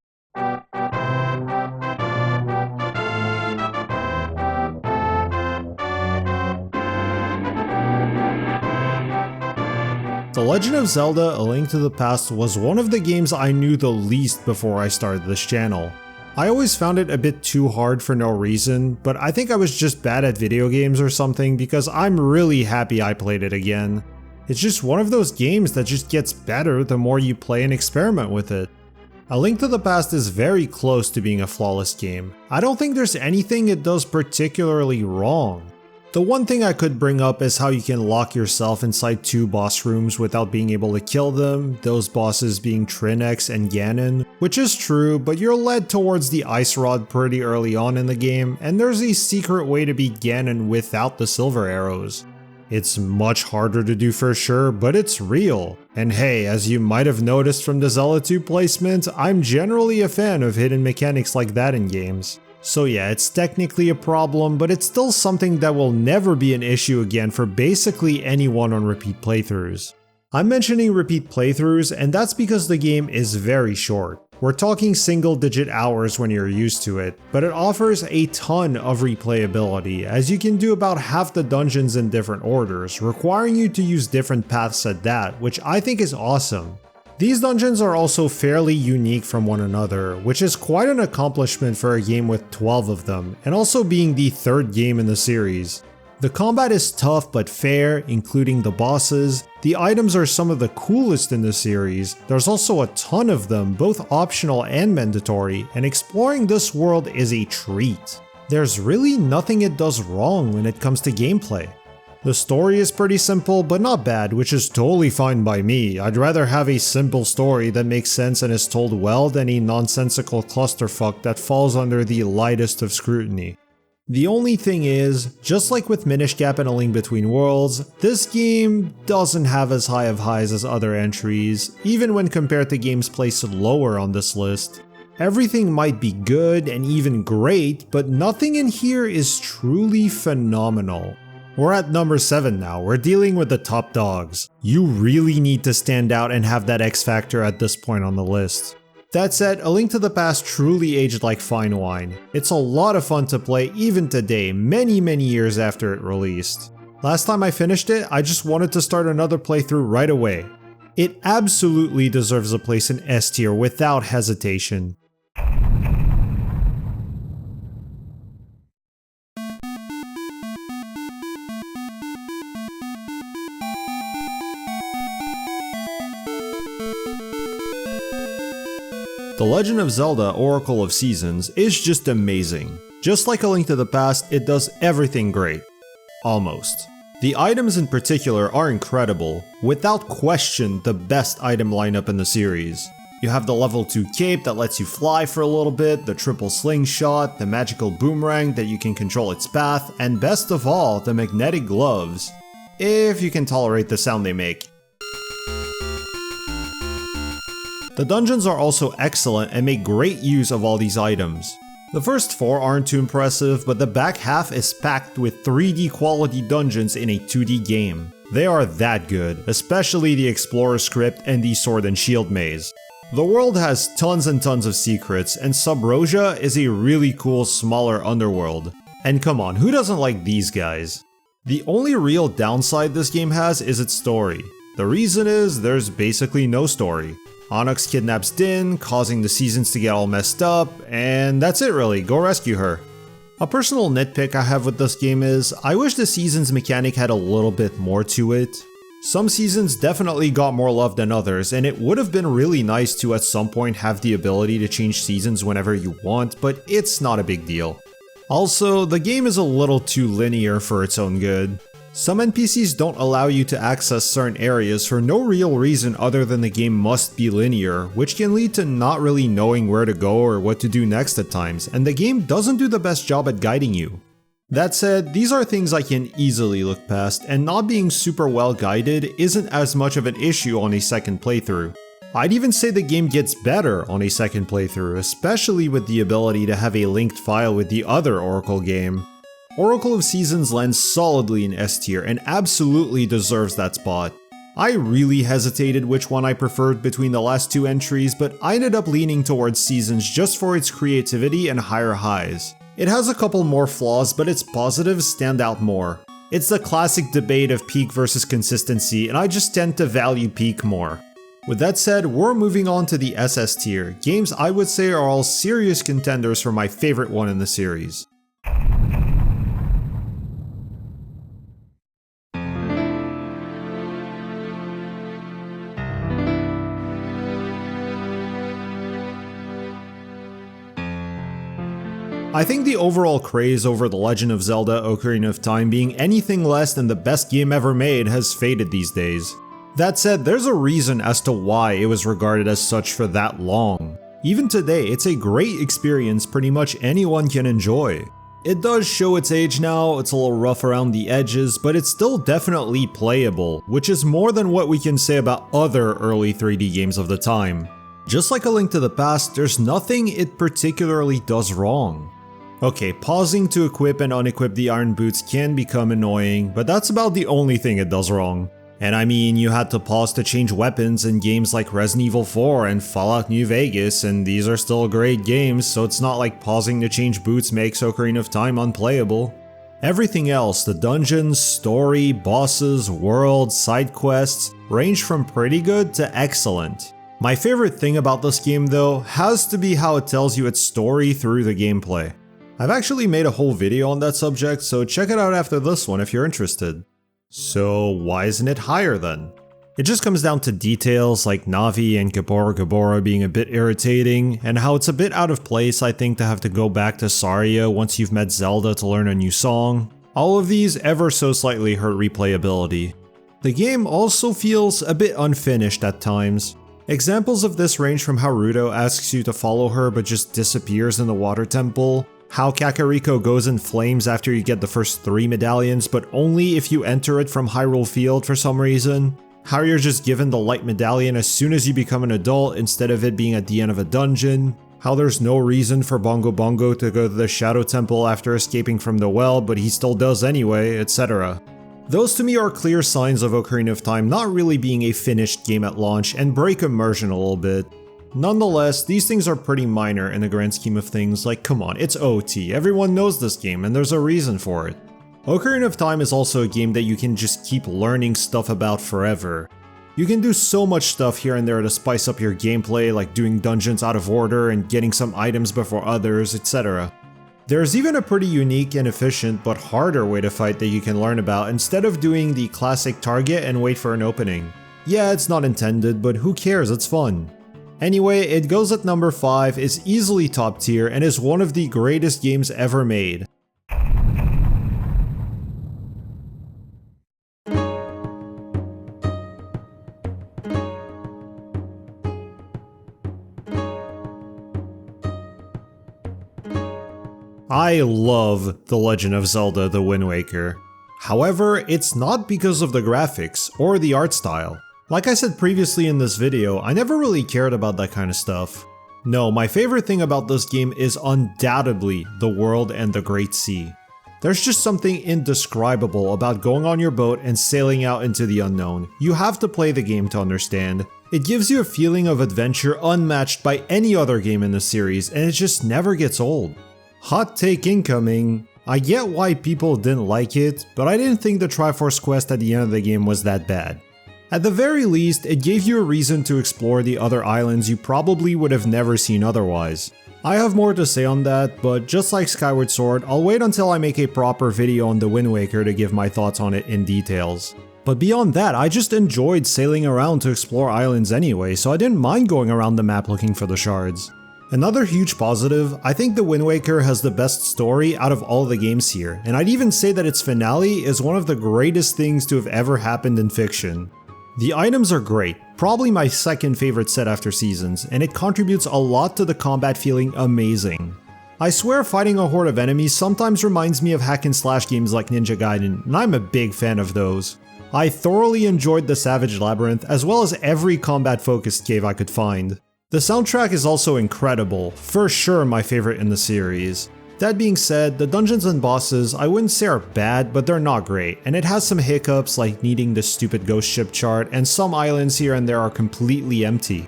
The Legend of Zelda: A Link to the Past was one of the games I knew the least before I started this channel. I always found it a bit too hard for no reason, but I think I was just bad at video games or something because I'm really happy I played it again. It's just one of those games that just gets better the more you play and experiment with it. A Link to the Past is very close to being a flawless game. I don't think there's anything it does particularly wrong. The one thing I could bring up is how you can lock yourself inside 2 boss rooms without being able to kill them, those bosses being Trinex and Ganon, which is true, but you're led towards the Ice Rod pretty early on in the game, and there's a secret way to beat Ganon without the silver arrows. It's much harder to do for sure, but it's real. And hey, as you might have noticed from the Zelda 2 placement, I'm generally a fan of hidden mechanics like that in games. So yeah, it's technically a problem, but it's still something that will never be an issue again for basically anyone on repeat playthroughs. I'm mentioning repeat playthroughs, and that's because the game is very short. We're talking single-digit hours when you're used to it, but it offers a ton of replayability, as you can do about half the dungeons in different orders, requiring you to use different paths at that, which I think is awesome. These dungeons are also fairly unique from one another, which is quite an accomplishment for a game with 12 of them, and also being the 3rd game in the series. The combat is tough but fair, including the bosses. The items are some of the coolest in the series. There's also a ton of them, both optional and mandatory, and exploring this world is a treat. There's really nothing it does wrong when it comes to gameplay. The story is pretty simple, but not bad, which is totally fine by me. I'd rather have a simple story that makes sense and is told well than a nonsensical clusterfuck that falls under the lightest of scrutiny. The only thing is, just like with Minish Cap and A Link Between Worlds, this game doesn't have as high of highs as other entries, even when compared to games placed lower on this list. Everything might be good and even great, but nothing in here is truly phenomenal. We're at number 7 now, we're dealing with the top dogs. You really need to stand out and have that X factor at this point on the list. That said, A Link to the Past truly aged like fine wine. It's a lot of fun to play even today, many years after it released. Last time I finished it, I just wanted to start another playthrough right away. It absolutely deserves a place in S tier without hesitation. The Legend of Zelda Oracle of Seasons is just amazing. Just like A Link to the Past, it does everything great. Almost. The items in particular are incredible, without question the best item lineup in the series. You have the level 2 cape that lets you fly for a little bit, the triple slingshot, the magical boomerang that you can control its path, and best of all, the magnetic gloves. If you can tolerate the sound they make. The dungeons are also excellent and make great use of all these items. The first 4 aren't too impressive, but the back half is packed with 3D quality dungeons in a 2D game. They are that good, especially the Explorer's Crypt and the Sword and Shield Maze. The world has tons and tons of secrets, and Subrosia is a really cool smaller underworld. And come on, who doesn't like these guys? The only real downside this game has is its story. The reason is there's basically no story. Onyx kidnaps Din, causing the seasons to get all messed up, and that's it really, go rescue her. A personal nitpick I have with this game is, I wish the seasons mechanic had a little bit more to it. Some seasons definitely got more love than others, and it would have been really nice to at some point have the ability to change seasons whenever you want, but it's not a big deal. Also, the game is a little too linear for its own good. Some NPCs don't allow you to access certain areas for no real reason other than the game must be linear, which can lead to not really knowing where to go or what to do next at times, and the game doesn't do the best job at guiding you. That said, these are things I can easily look past, and not being super well guided isn't as much of an issue on a second playthrough. I'd even say the game gets better on a second playthrough, especially with the ability to have a linked file with the other Oracle game. Oracle of Seasons lands solidly in S tier and absolutely deserves that spot. I really hesitated which one I preferred between the last 2 entries, but I ended up leaning towards Seasons just for its creativity and higher highs. It has a couple more flaws, but its positives stand out more. It's the classic debate of peak versus consistency, and I just tend to value peak more. With that said, we're moving on to the SS tier, games I would say are all serious contenders for my favorite one in the series. I think the overall craze over The Legend of Zelda Ocarina of Time being anything less than the best game ever made has faded these days. That said, there's a reason as to why it was regarded as such for that long. Even today, it's a great experience pretty much anyone can enjoy. It does show its age now, it's a little rough around the edges, but it's still definitely playable, which is more than what we can say about other early 3D games of the time. Just like A Link to the Past, there's nothing it particularly does wrong. Okay, pausing to equip and unequip the iron boots can become annoying, but that's about the only thing it does wrong. And I mean, you had to pause to change weapons in games like Resident Evil 4 and Fallout New Vegas, and these are still great games, so it's not like pausing to change boots makes Ocarina of Time unplayable. Everything else, the dungeons, story, bosses, world, side quests, range from pretty good to excellent. My favorite thing about this game though, has to be how it tells you its story through the gameplay. I've actually made a whole video on that subject, so check it out after this one if you're interested. So why isn't it higher then? It just comes down to details like Navi and Gabora being a bit irritating, and how it's a bit out of place I think to have to go back to Saria once you've met Zelda to learn a new song. All of these ever so slightly hurt replayability. The game also feels a bit unfinished at times. Examples of this range from how Ruto asks you to follow her but just disappears in the water temple, how Kakariko goes in flames after you get the first 3 medallions but only if you enter it from Hyrule Field for some reason, how you're just given the light medallion as soon as you become an adult instead of it being at the end of a dungeon, how there's no reason for Bongo Bongo to go to the Shadow Temple after escaping from the well but he still does anyway, etc. Those to me are clear signs of Ocarina of Time not really being a finished game at launch and break immersion a little bit. Nonetheless, these things are pretty minor in the grand scheme of things. Like, come on, it's OT, everyone knows this game and there's a reason for it. Ocarina of Time is also a game that you can just keep learning stuff about forever. You can do so much stuff here and there to spice up your gameplay, like doing dungeons out of order and getting some items before others, etc. There's even a pretty unique and efficient but harder way to fight that you can learn about instead of doing the classic target and wait for an opening. Yeah, it's not intended, but who cares, it's fun. Anyway, it goes at number 5, is easily top tier, and is one of the greatest games ever made. I love The Legend of Zelda: The Wind Waker. However, it's not because of the graphics or the art style. Like I said previously in this video, I never really cared about that kind of stuff. No, my favorite thing about this game is undoubtedly the world and the Great Sea. There's just something indescribable about going on your boat and sailing out into the unknown. You have to play the game to understand. It gives you a feeling of adventure unmatched by any other game in the series, and it just never gets old. Hot take incoming. I get why people didn't like it, but I didn't think the Triforce quest at the end of the game was that bad. At the very least, it gave you a reason to explore the other islands you probably would have never seen otherwise. I have more to say on that, but just like Skyward Sword, I'll wait until I make a proper video on The Wind Waker to give my thoughts on it in details. But beyond that, I just enjoyed sailing around to explore islands anyway, so I didn't mind going around the map looking for the shards. Another huge positive, I think The Wind Waker has the best story out of all the games here, and I'd even say that its finale is one of the greatest things to have ever happened in fiction. The items are great, probably my second favorite set after Seasons, and it contributes a lot to the combat feeling amazing. I swear fighting a horde of enemies sometimes reminds me of hack and slash games like Ninja Gaiden, and I'm a big fan of those. I thoroughly enjoyed the Savage Labyrinth as well as every combat focused cave I could find. The soundtrack is also incredible, for sure my favorite in the series. That being said, the dungeons and bosses I wouldn't say are bad, but they're not great, and it has some hiccups like needing the stupid ghost ship chart, and some islands here and there are completely empty.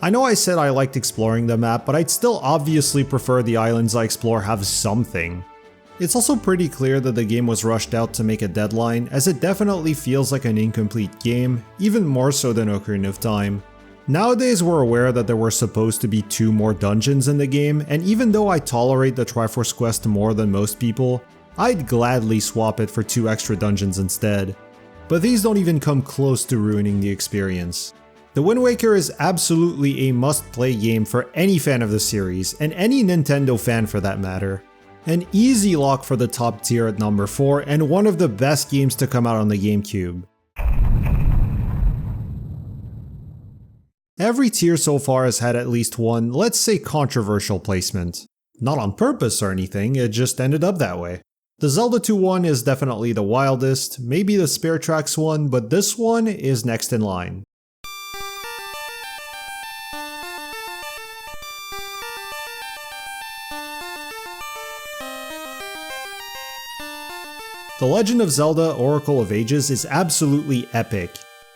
I know I said I liked exploring the map, but I'd still obviously prefer the islands I explore have something. It's also pretty clear that the game was rushed out to make a deadline, as it definitely feels like an incomplete game, even more so than Ocarina of Time. Nowadays we're aware that there were supposed to be 2 more dungeons in the game, and even though I tolerate the Triforce quest more than most people, I'd gladly swap it for 2 extra dungeons instead. But these don't even come close to ruining the experience. The Wind Waker is absolutely a must-play game for any fan of the series, and any Nintendo fan for that matter. An easy lock for the top tier at number 4, and one of the best games to come out on the GameCube. Every tier so far has had at least one, let's say, controversial placement. Not on purpose or anything, it just ended up that way. The Zelda 2 one is definitely the wildest, maybe the Spare Tracks one, but this one is next in line. The Legend of Zelda: Oracle of Ages is absolutely epic.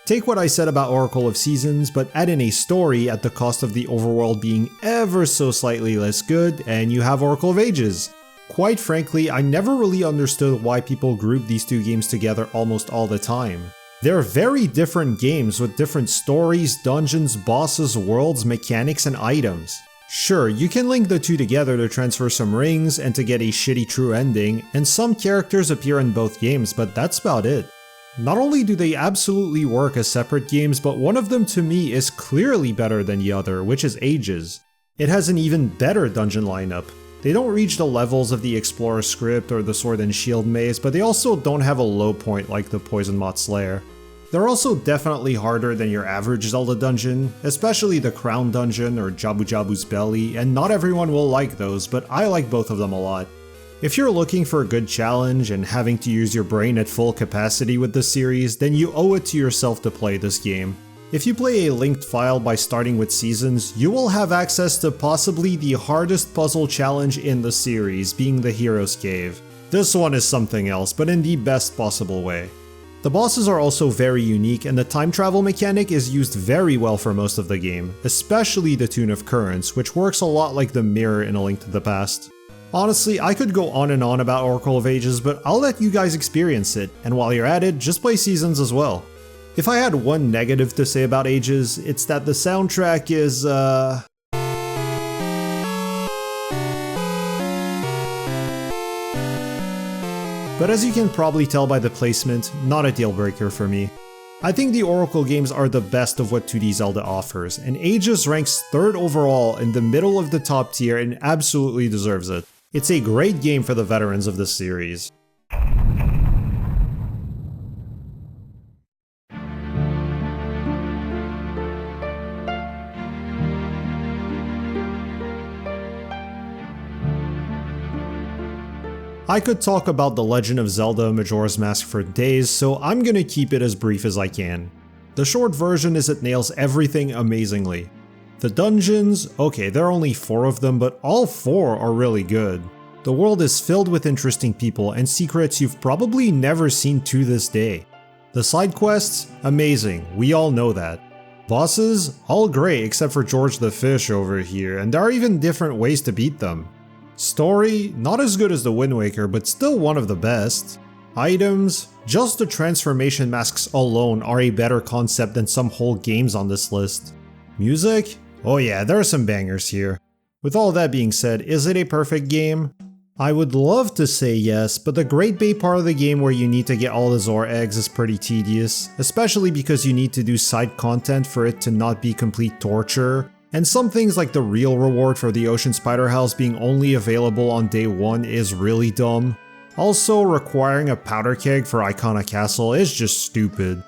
Take what I said about Oracle of Seasons, but add in a story at the cost of the overworld being ever so slightly less good, and you have Oracle of Ages. Quite frankly, I never really understood why people group these 2 games together almost all the time. They're very different games with different stories, dungeons, bosses, worlds, mechanics, and items. Sure, you can link the 2 together to transfer some rings and to get a shitty true ending, and some characters appear in both games, but that's about it. Not only do they absolutely work as separate games, but one of them to me is clearly better than the other, which is Ages. It has an even better dungeon lineup. They don't reach the levels of the Explorer Script or the Sword and Shield Maze, but they also don't have a low point like the Poison Moth's Lair. They're also definitely harder than your average Zelda dungeon, especially the Crown Dungeon or Jabu Jabu's Belly, and not everyone will like those, but I like both of them a lot. If you're looking for a good challenge and having to use your brain at full capacity with this series, then you owe it to yourself to play this game. If you play a linked file by starting with Seasons, you will have access to possibly the hardest puzzle challenge in the series, being the Hero's Cave. This one is something else, but in the best possible way. The bosses are also very unique, and the time travel mechanic is used very well for most of the game, especially the Tune of Currents, which works a lot like the mirror in A Link to the Past. Honestly, I could go on and on about Oracle of Ages, but I'll let you guys experience it, and while you're at it, just play Seasons as well. If I had one negative to say about Ages, it's that the soundtrack is, But as you can probably tell by the placement, not a deal breaker for me. I think the Oracle games are the best of what 2D Zelda offers, and Ages ranks 3rd overall in the middle of the top tier and absolutely deserves it. It's a great game for the veterans of this series. I could talk about The Legend of Zelda Majora's Mask for days, so I'm gonna keep it as brief as I can. The short version is it nails everything amazingly. The dungeons, okay, there are only 4 of them, but all 4 are really good. The world is filled with interesting people and secrets you've probably never seen to this day. The side quests, amazing, we all know that. Bosses, all great except for George the Fish over here, and there are even different ways to beat them. Story, not as good as the Wind Waker, but still one of the best. Items, just the transformation masks alone are a better concept than some whole games on this list. Music? Oh yeah, there are some bangers here. With all that being said, is it a perfect game? I would love to say yes, but the Great Bay part of the game where you need to get all the Zora eggs is pretty tedious, especially because you need to do side content for it to not be complete torture. And some things like the real reward for the Ocean Spider House being only available on day 1 is really dumb. Also, requiring a powder keg for Icona Castle is just stupid.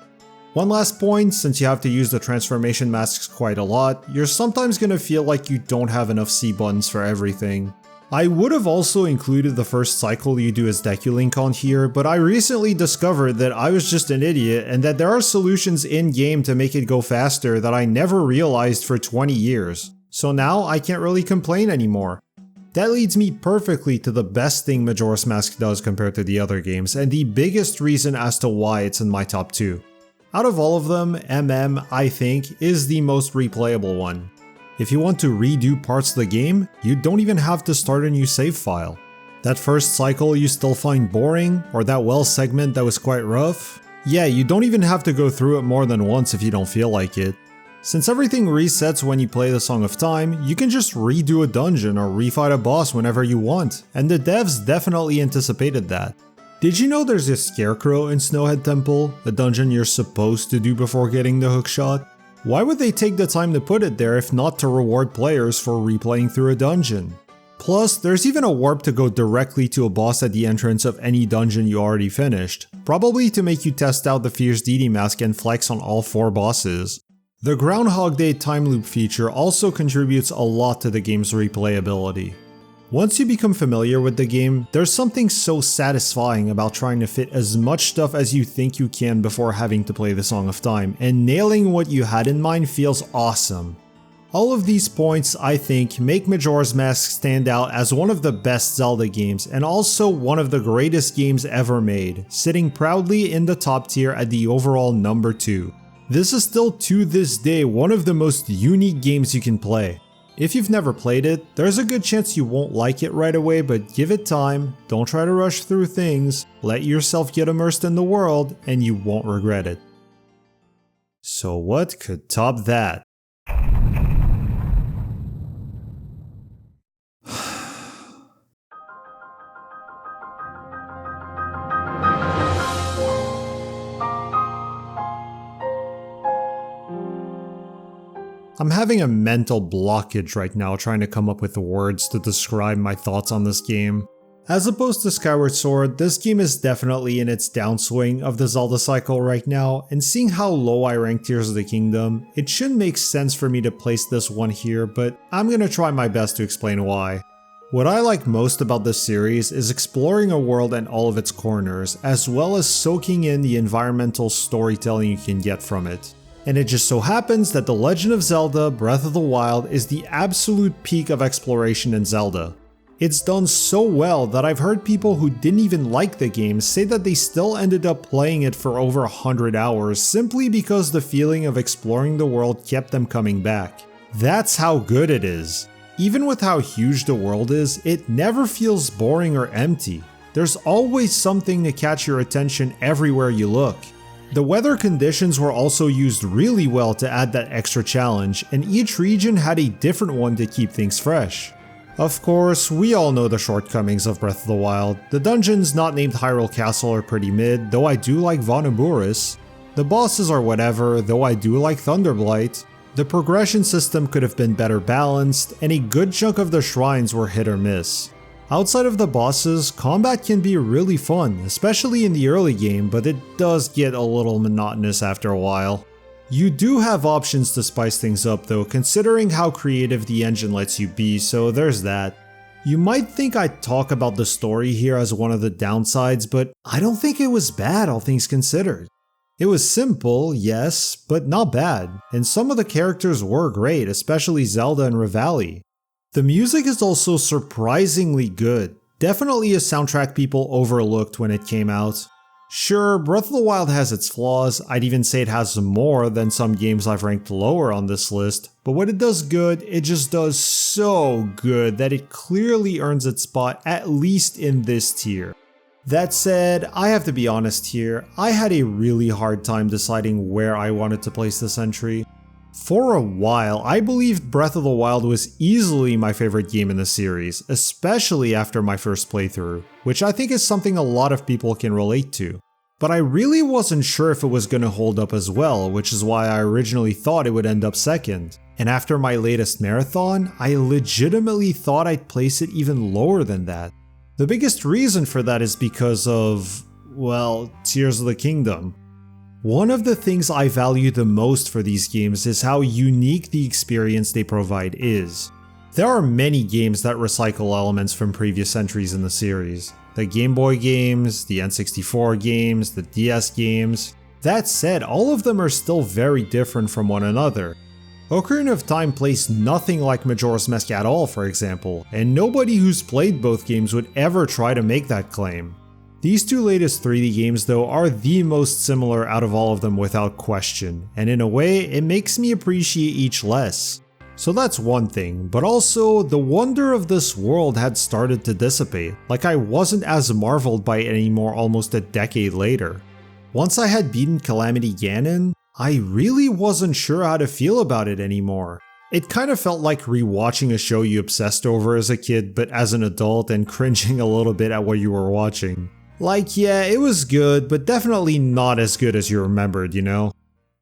One last point, since you have to use the transformation masks quite a lot, you're sometimes gonna feel like you don't have enough C buttons for everything. I would have also included the first cycle you do as Dekulink on here, but I recently discovered that I was just an idiot and that there are solutions in-game to make it go faster that I never realized for 20 years. So now I can't really complain anymore. That leads me perfectly to the best thing Majora's Mask does compared to the other games, and the biggest reason as to why it's in my top 2. Out of all of them, MM, I think, is the most replayable one. If you want to redo parts of the game, you don't even have to start a new save file. That first cycle you still find boring, or that well segment that was quite rough, yeah, you don't even have to go through it more than once if you don't feel like it. Since everything resets when you play the Song of Time, you can just redo a dungeon or refight a boss whenever you want, and the devs definitely anticipated that. Did you know there's a scarecrow in Snowhead Temple, a dungeon you're supposed to do before getting the hookshot? Why would they take the time to put it there if not to reward players for replaying through a dungeon? Plus, there's even a warp to go directly to a boss at the entrance of any dungeon you already finished, probably to make you test out the Fierce Deity mask and flex on all 4 bosses. The Groundhog Day time loop feature also contributes a lot to the game's replayability. Once you become familiar with the game, there's something so satisfying about trying to fit as much stuff as you think you can before having to play the Song of Time, and nailing what you had in mind feels awesome. All of these points, I think, make Majora's Mask stand out as one of the best Zelda games and also one of the greatest games ever made, sitting proudly in the top tier at the overall number 2. This is still to this day one of the most unique games you can play. If you've never played it, there's a good chance you won't like it right away, but give it time, don't try to rush through things, let yourself get immersed in the world, and you won't regret it. So what could top that? I'm having a mental blockage right now trying to come up with words to describe my thoughts on this game. As opposed to Skyward Sword, this game is definitely in its downswing of the Zelda cycle right now, and seeing how low I rank Tears of the Kingdom, it should make sense for me to place this one here, but I'm gonna try my best to explain why. What I like most about this series is exploring a world and all of its corners, as well as soaking in the environmental storytelling you can get from it. And it just so happens that The Legend of Zelda Breath of the Wild is the absolute peak of exploration in Zelda. It's done so well that I've heard people who didn't even like the game say that they still ended up playing it for over 100 hours simply because the feeling of exploring the world kept them coming back. That's how good it is. Even with how huge the world is, it never feels boring or empty. There's always something to catch your attention everywhere you look. The weather conditions were also used really well to add that extra challenge, and each region had a different one to keep things fresh. Of course, we all know the shortcomings of Breath of the Wild. The dungeons not named Hyrule Castle are pretty mid, though I do like Vonoburis. The bosses are whatever, though I do like Thunderblight. The progression system could have been better balanced, and a good chunk of the shrines were hit or miss. Outside of the bosses, combat can be really fun, especially in the early game, but it does get a little monotonous after a while. You do have options to spice things up though, considering how creative the engine lets you be, so there's that. You might think I'd talk about the story here as one of the downsides, but I don't think it was bad, all things considered. It was simple, yes, but not bad, and some of the characters were great, especially Zelda and Revali. The music is also surprisingly good, definitely a soundtrack people overlooked when it came out. Sure, Breath of the Wild has its flaws, I'd even say it has more than some games I've ranked lower on this list, but when it does good, it just does so good that it clearly earns its spot at least in this tier. That said, I have to be honest here, I had a really hard time deciding where I wanted to place this entry. For a while, I believed Breath of the Wild was easily my favorite game in the series, especially after my first playthrough, which I think is something a lot of people can relate to. But I really wasn't sure if it was going to hold up as well, which is why I originally thought it would end up second. And after my latest marathon, I legitimately thought I'd place it even lower than that. The biggest reason for that is because of, well, Tears of the Kingdom. One of the things I value the most for these games is how unique the experience they provide is. There are many games that recycle elements from previous entries in the series. The Game Boy games, the N64 games, the DS games. That said, all of them are still very different from one another. Ocarina of Time plays nothing like Majora's Mask at all, for example, and nobody who's played both games would ever try to make that claim. These two latest 3D games though are the most similar out of all of them without question, and in a way it makes me appreciate each less. So that's one thing, but also the wonder of this world had started to dissipate, like I wasn't as marveled by it anymore almost a decade later. Once I had beaten Calamity Ganon, I really wasn't sure how to feel about it anymore. It kind of felt like rewatching a show you obsessed over as a kid but as an adult and cringing a little bit at what you were watching. Like, yeah, it was good, but definitely not as good as you remembered, you know?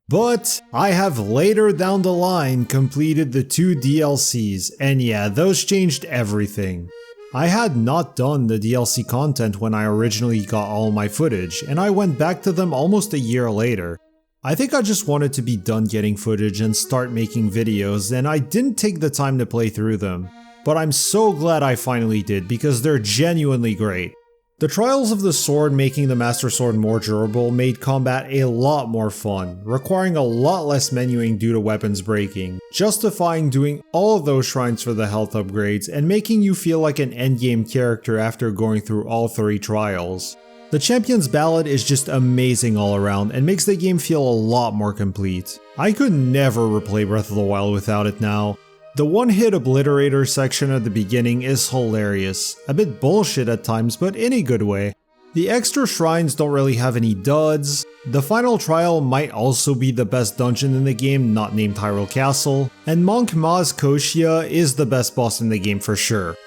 But I have later down the line completed the 2 DLCs, and yeah, those changed everything. I had not done the DLC content when I originally got all my footage, and I went back to them almost a year later. I think I just wanted to be done getting footage and start making videos, and I didn't take the time to play through them. But I'm so glad I finally did because they're genuinely great. The Trials of the Sword making the Master Sword more durable made combat a lot more fun, requiring a lot less menuing due to weapons breaking, justifying doing all of those shrines for the health upgrades, and making you feel like an endgame character after going through all 3 trials. The Champion's Ballad is just amazing all around and makes the game feel a lot more complete. I could never replay Breath of the Wild without it now. The one-hit obliterator section at the beginning is hilarious, a bit bullshit at times but in a good way. The extra shrines don't really have any duds, the final trial might also be the best dungeon in the game not named Hyrule Castle, and Monk Ma's Koshia is the best boss in the game for sure.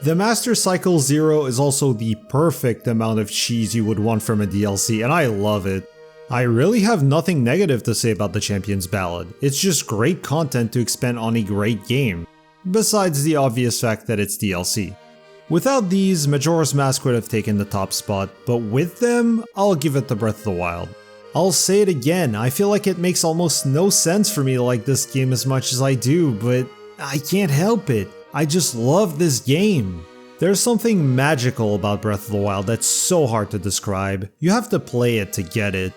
The Master Cycle 0 is also the perfect amount of cheese you would want from a DLC and I love it. I really have nothing negative to say about the Champion's Ballad, it's just great content to expand on a great game, besides the obvious fact that it's DLC. Without these, Majora's Mask would have taken the top spot, but with them, I'll give it to Breath of the Wild. I'll say it again, I feel like it makes almost no sense for me to like this game as much as I do, but I can't help it. I just love this game. There's something magical about Breath of the Wild that's so hard to describe. You have to play it to get it.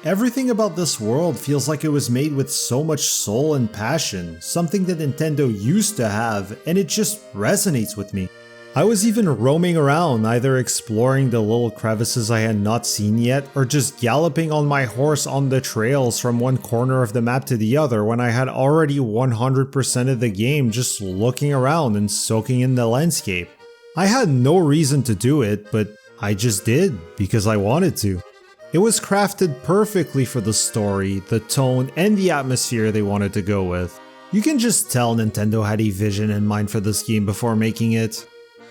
Everything about this world feels like it was made with so much soul and passion, something that Nintendo used to have, and it just resonates with me. I was even roaming around, either exploring the little crevices I had not seen yet, or just galloping on my horse on the trails from one corner of the map to the other when I had already 100% of the game just looking around and soaking in the landscape. I had no reason to do it, but I just did because I wanted to. It was crafted perfectly for the story, the tone, and the atmosphere they wanted to go with. You can just tell Nintendo had a vision in mind for this game before making it.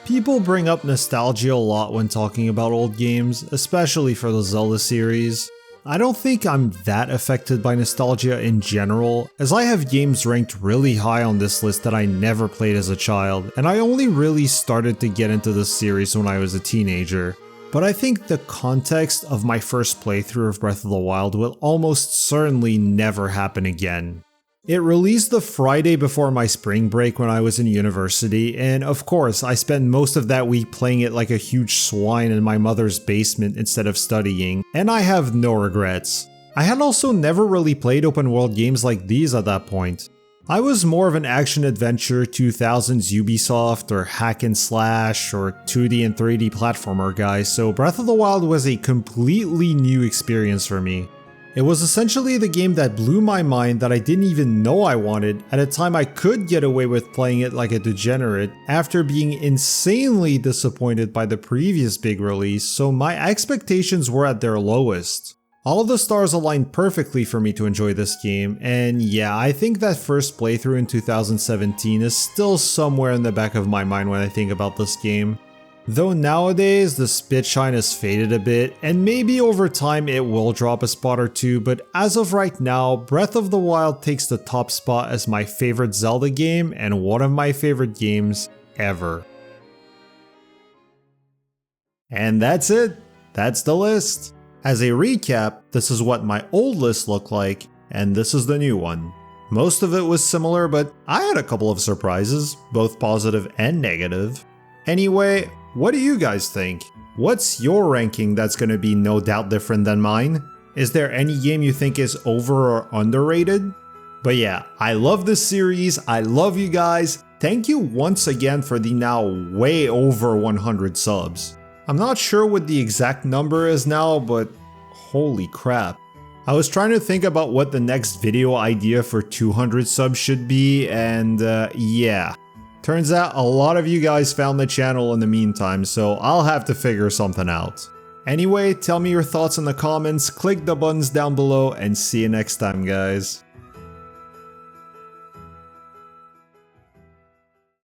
People bring up nostalgia a lot when talking about old games, especially for the Zelda series. I don't think I'm that affected by nostalgia in general, as I have games ranked really high on this list that I never played as a child, and I only really started to get into this series when I was a teenager. But I think the context of my first playthrough of Breath of the Wild will almost certainly never happen again. It released the Friday before my spring break when I was in university, and of course I spent most of that week playing it like a huge swine in my mother's basement instead of studying, and I have no regrets. I had also never really played open world games like these at that point. I was more of an action-adventure 2000s Ubisoft or hack and slash or 2D and 3D platformer guy, so Breath of the Wild was a completely new experience for me. It was essentially the game that blew my mind that I didn't even know I wanted at a time I could get away with playing it like a degenerate after being insanely disappointed by the previous big release, so my expectations were at their lowest. All the stars aligned perfectly for me to enjoy this game, and yeah, I think that first playthrough in 2017 is still somewhere in the back of my mind when I think about this game. Though nowadays the spit shine has faded a bit, and maybe over time it will drop a spot or two, but as of right now, Breath of the Wild takes the top spot as my favorite Zelda game and one of my favorite games ever. And that's it. That's the list. As a recap, this is what my old list looked like, and this is the new one. Most of it was similar, but I had a couple of surprises, both positive and negative. Anyway, what do you guys think? What's your ranking that's gonna be no doubt different than mine? Is there any game you think is over or underrated? But yeah, I love this series, I love you guys. Thank you once again for the now way over 100 subs. I'm not sure what the exact number is now, but holy crap. I was trying to think about what the next video idea for 200 subs should be, and yeah. Turns out a lot of you guys found the channel in the meantime, so I'll have to figure something out. Anyway, tell me your thoughts in the comments, click the buttons down below, and see you next time, guys.